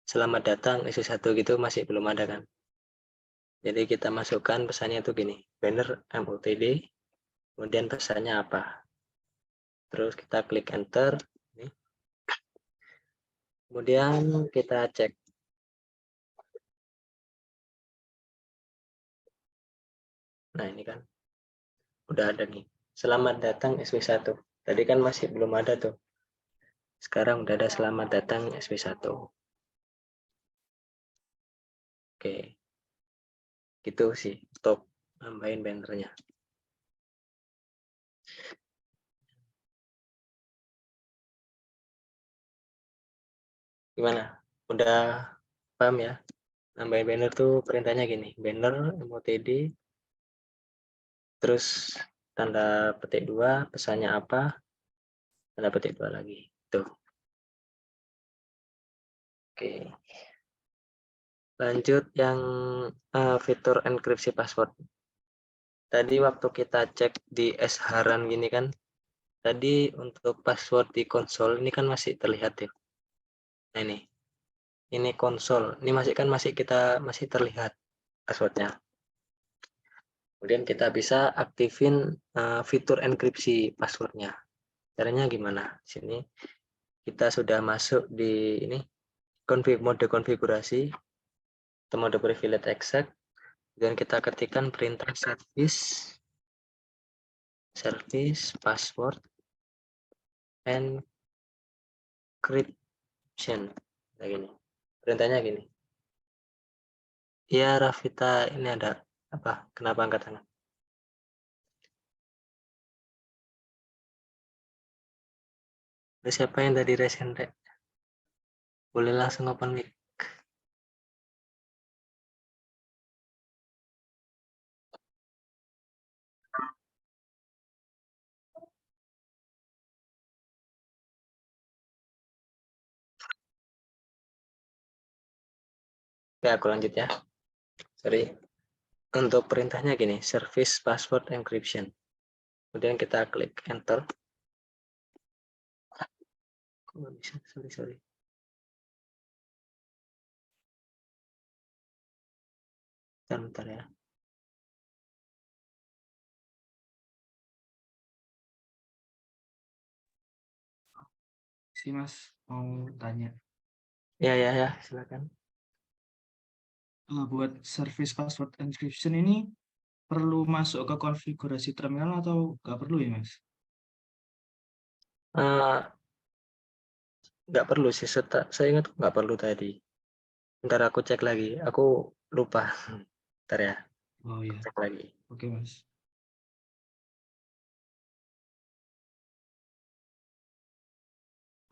Selamat datang SW1 gitu masih belum ada kan. Jadi kita masukkan pesannya itu gini, banner MOTD, kemudian pesannya apa. Terus kita klik enter. Kemudian kita cek. Nah, ini kan udah ada nih. Selamat datang SW1. Tadi kan masih belum ada tuh. Sekarang udah ada selamat datang SW1. Oke. Gitu sih untuk nambahin bannernya. Gimana? Udah paham ya? Nambahin banner tuh perintahnya gini. Banner MOTD, terus tanda petik 2, pesannya apa, tanda petik 2 lagi. Tuh. Oke. Lanjut yang fitur enkripsi password. Tadi waktu kita cek di Sharan gini kan, tadi untuk password di konsol ini kan masih terlihat ya. Nah ini konsol, ini masih masih terlihat passwordnya. Kemudian kita bisa aktifin fitur enkripsi passwordnya. Caranya gimana? Sini kita sudah masuk di ini mode konfigurasi atau mode privilege exact. Dan kita ketikkan perintah service password encryption. Nah, gini. Perintahnya gini. Ya, Rafita, ini ada apa? Kenapa angkat tangan? Ada siapa yang tadi resen, Rek? Boleh langsung open mic. Oke, aku lanjut ya. Sorry. Untuk perintahnya gini, service password encryption. Kemudian kita klik enter. Kok nggak bisa? Sorry. Bentar ya. Sih Mas, mau tanya. Ya, silakan. Buat service password encryption ini perlu masuk ke konfigurasi terminal atau nggak perlu ya Mas? Nggak perlu sih, saya ingat nggak perlu tadi. Ntar aku cek lagi, aku lupa. Ntar ya, Oh iya, cek lagi. oke Mas.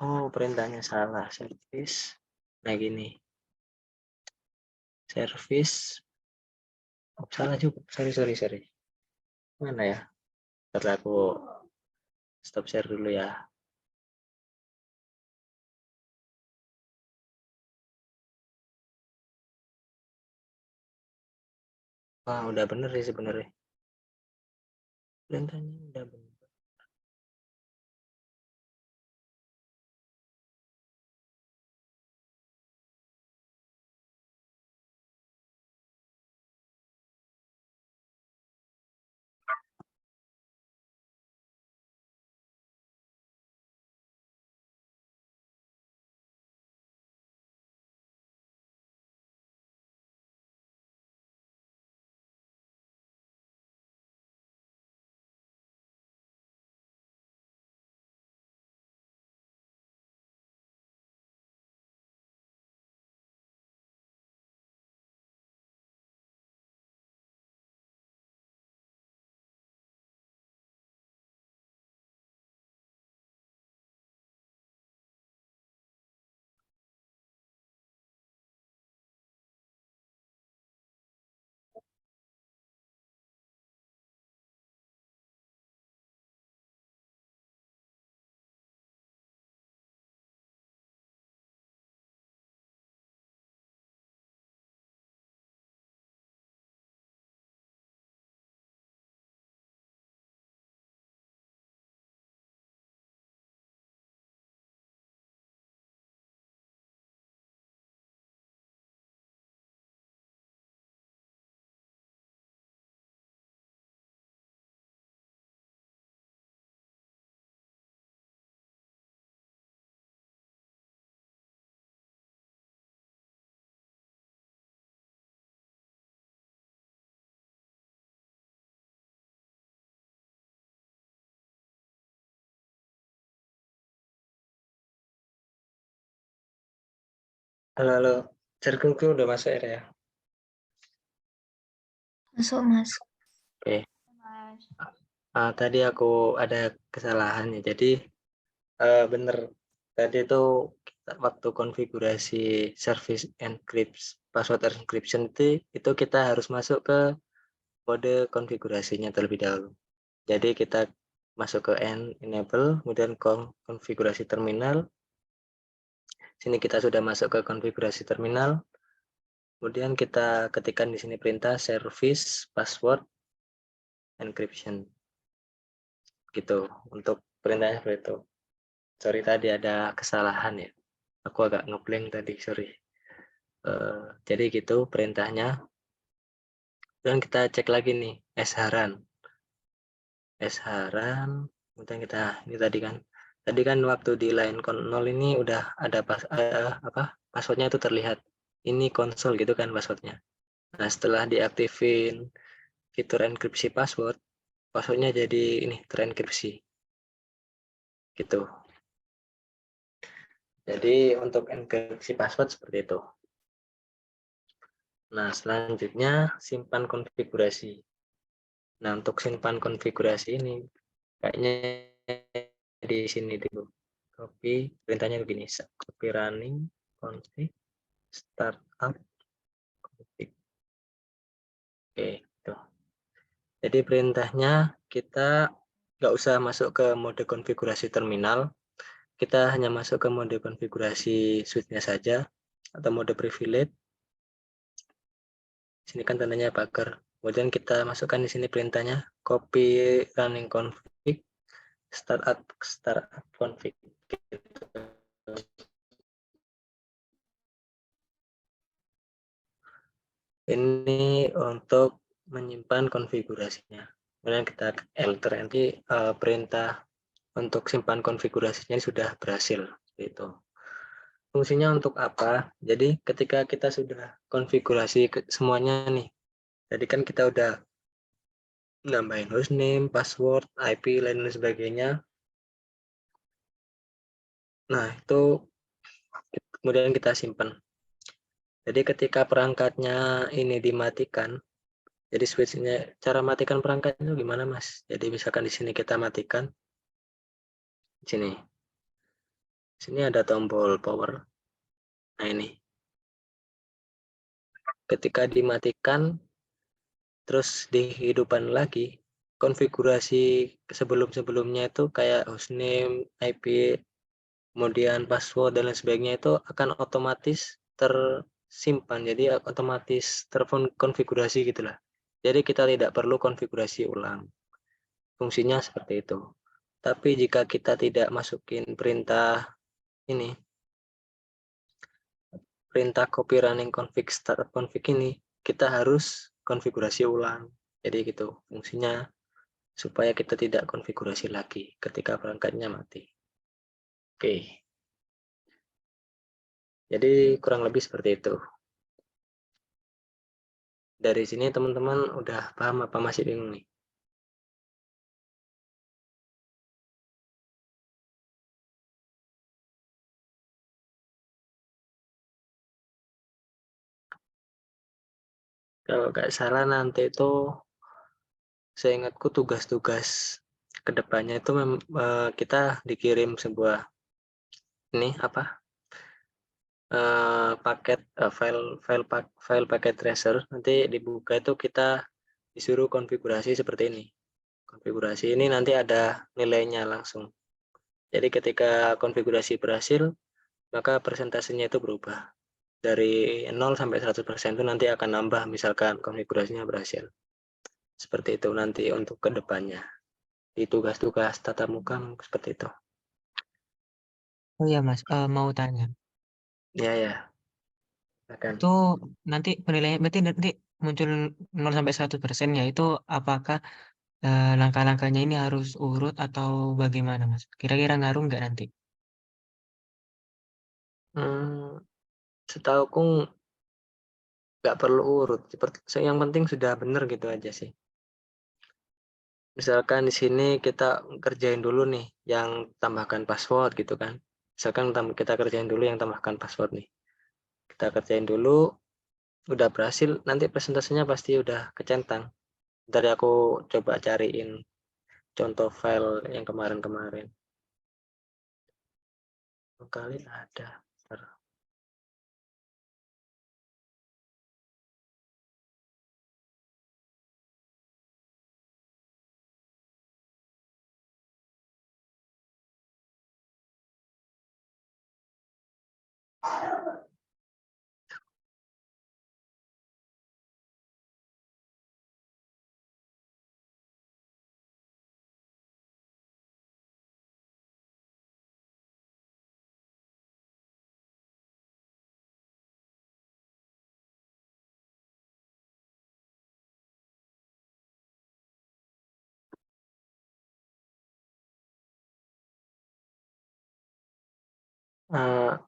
Oh, perintahnya salah. Service. Nah, gini. Service. Oh, salah juga. Sorry. Mana ya? Ntar aku stop share dulu ya. Wah, udah bener sih sebenarnya. Perintahnya udah bener. Halo, halo. Circleku udah masuk ya? Masuk, Mas. Oke. Mas. Tadi aku ada kesalahan ya. Jadi bener. Tadi itu waktu konfigurasi service encryption, password encryption itu kita harus masuk ke mode konfigurasinya terlebih dahulu. Jadi kita masuk ke enable, kemudian konfigurasi terminal. Sini kita sudah masuk ke konfigurasi terminal. Kemudian kita ketikkan di sini perintah service password encryption. Gitu. Untuk perintahnya seperti itu. Sorry tadi ada kesalahan ya. Aku agak ngeblank tadi, sorry. Jadi gitu perintahnya. Dan kita cek lagi nih, sHaran. SHaran, kemudian kita ini tadi kan waktu di line 0 ini udah ada passwordnya itu terlihat. Ini konsol gitu kan passwordnya. Nah setelah diaktifin fitur enkripsi passwordnya jadi ini terenkripsi. Gitu. Jadi untuk enkripsi password seperti itu. Nah selanjutnya simpan konfigurasi. Nah untuk simpan konfigurasi ini kayaknya di sini dulu. Copy perintahnya begini, copy running config startup config. Oke, tuh. Jadi perintahnya kita nggak usah masuk ke mode konfigurasi terminal, kita hanya masuk ke mode konfigurasi switch-nya saja atau mode privilege. Sini kan tandanya pagar. Kemudian kita masukkan di sini perintahnya copy running config startup config. Ini untuk menyimpan konfigurasinya. Kemudian kita enter nanti perintah untuk simpan konfigurasinya sudah berhasil. Itu. Fungsinya untuk apa? Jadi ketika kita sudah konfigurasi semuanya nih, jadi kan kita udah nambahin hostname, password, IP, lain sebagainya. Nah itu kemudian kita simpan. Jadi ketika perangkatnya ini dimatikan, jadi switch-nya, cara matikan perangkatnya gimana Mas? Jadi misalkan di sini kita matikan, sini ada tombol power. Nah ini, ketika dimatikan, terus dihidupkan lagi, konfigurasi sebelum-sebelumnya itu kayak hostname, IP, kemudian password dan lain sebagainya itu akan otomatis tersimpan. Jadi otomatis terkonfigurasi gitulah. Jadi kita tidak perlu konfigurasi ulang. Fungsinya seperti itu. Tapi jika kita tidak masukin perintah ini, perintah copy running config startup config ini, kita harus konfigurasi ulang. Jadi gitu fungsinya supaya kita tidak konfigurasi lagi ketika perangkatnya mati. Oke. Jadi kurang lebih seperti itu. Dari sini teman-teman udah paham apa masih bingung nih? Kalau nggak salah nanti itu saya ingatku tugas-tugas kedepannya itu kita dikirim sebuah ini apa paket file paket tracer, nanti dibuka itu kita disuruh konfigurasi seperti ini. Konfigurasi ini nanti ada nilainya langsung. Jadi ketika konfigurasi berhasil, maka persentasenya itu berubah. Dari 0 sampai 100% itu nanti akan nambah misalkan konfigurasinya berhasil. Seperti itu nanti untuk kedepannya. Di tugas-tugas tatap muka seperti itu. Oh iya Mas, mau tanya. Ya. Akan. Itu nanti penilaian berarti nanti muncul 0 sampai 100% ya, itu apakah langkah-langkahnya ini harus urut atau bagaimana Mas? Kira-kira ngaruh nggak nanti? Setauku nggak perlu urut. Yang penting sudah benar gitu aja sih. Misalkan di sini kita kerjain dulu nih yang tambahkan password gitu kan. Misalkan kita kerjain dulu yang tambahkan password nih. Kita kerjain dulu, udah berhasil, nanti presentasinya pasti udah kecentang. Dari aku coba cariin contoh file yang kemarin-kemarin. Kali ada.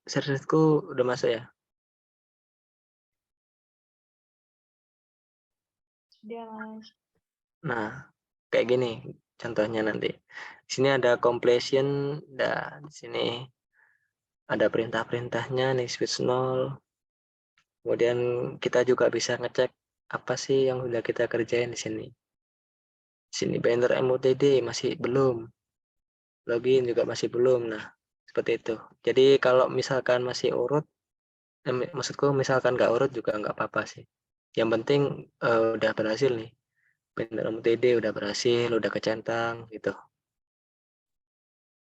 Seriesku udah masuk ya? Dia Mas. Nah, kayak gini contohnya nanti. Di sini ada completion, dan di sini ada perintah-perintahnya nih switch 0. Kemudian kita juga bisa ngecek apa sih yang udah kita kerjain di sini. Di sini banner MOTD masih belum. Login juga masih belum. Nah, seperti itu. Jadi kalau misalkan masih urut, maksudku misalkan nggak urut juga nggak apa-apa sih. Yang penting udah berhasil nih. Banner MOTD udah berhasil, udah kecentang gitu.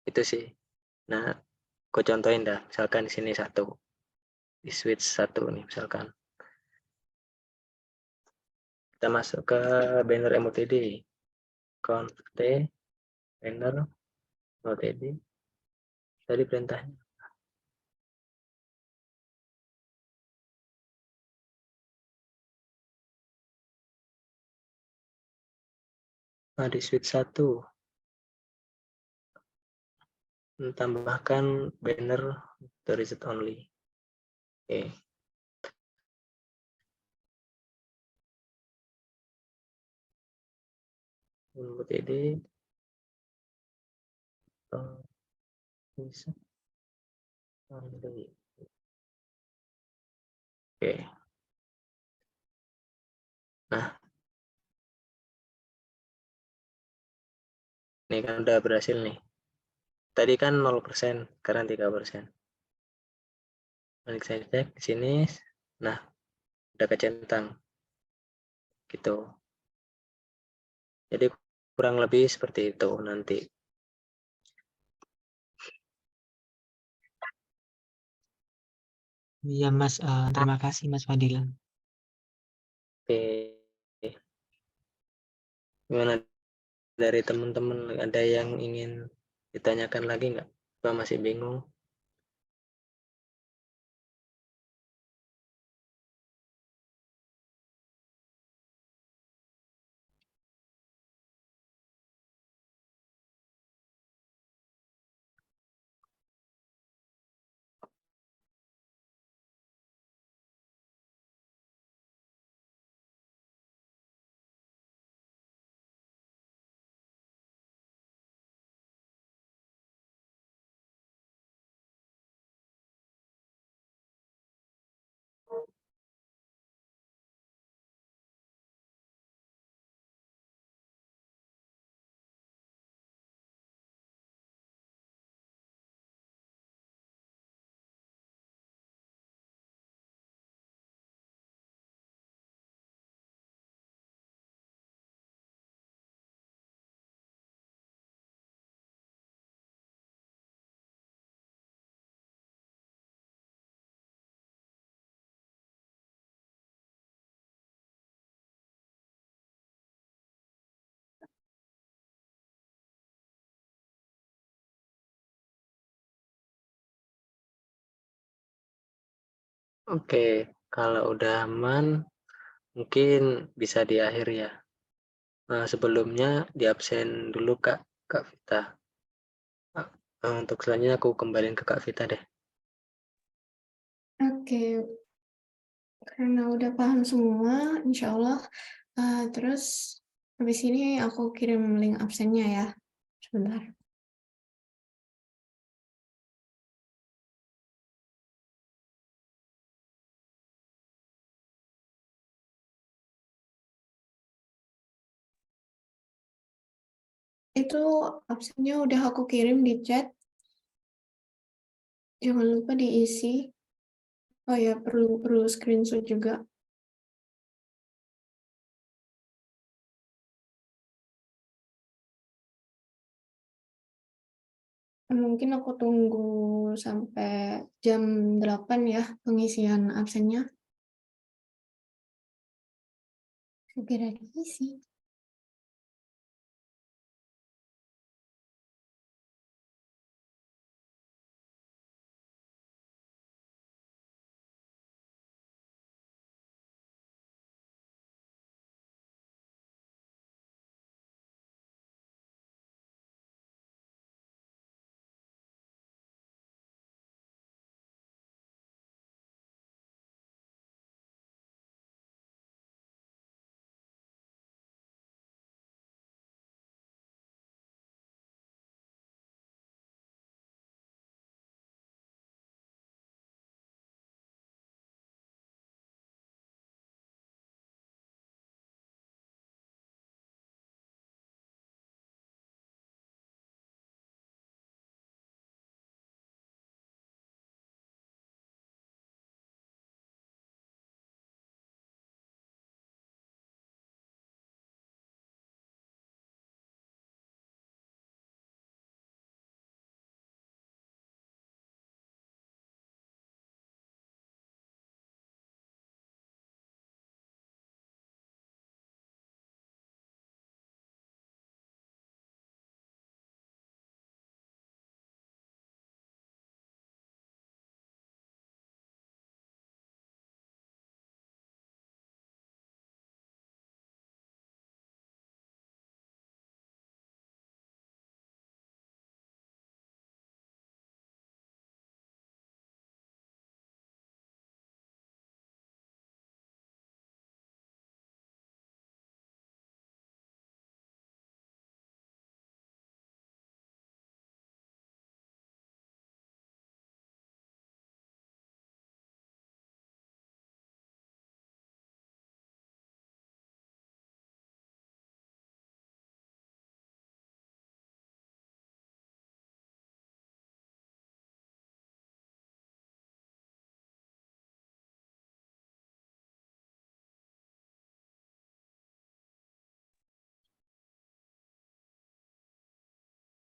Itu sih. Nah, aku contohin dah. Misalkan di sini 1. Di switch 1 nih misalkan. Kita masuk ke banner MOTD. Conf T banner MOTD. Tadi perintahnya. Nah, di switch 1 tambahkan banner the reset only. Oke. MOTD bisa only. Oke. Nah, ini kan udah berhasil nih. Tadi kan 0%, sekarang 3%. Balik saya cek di sini. Nah, udah kecentang. Gitu. Jadi kurang lebih seperti itu nanti. Iya Mas, terima kasih Mas Fadila. Oke. Gimana dari teman-teman, ada yang ingin ditanyakan lagi nggak? Apa masih bingung? Oke, kalau udah aman, mungkin bisa di akhir ya. Nah, sebelumnya di absen dulu Kak Vita. Untuk selanjutnya aku kembaliin ke Kak Vita deh. Oke, karena udah paham semua, insya Allah. Terus habis ini aku kirim link absennya ya. Sebentar. Itu absennya udah aku kirim di chat. Jangan lupa diisi. Oh ya, perlu screenshot juga. Mungkin aku tunggu sampai jam 8 ya pengisian absennya. Segera diisi.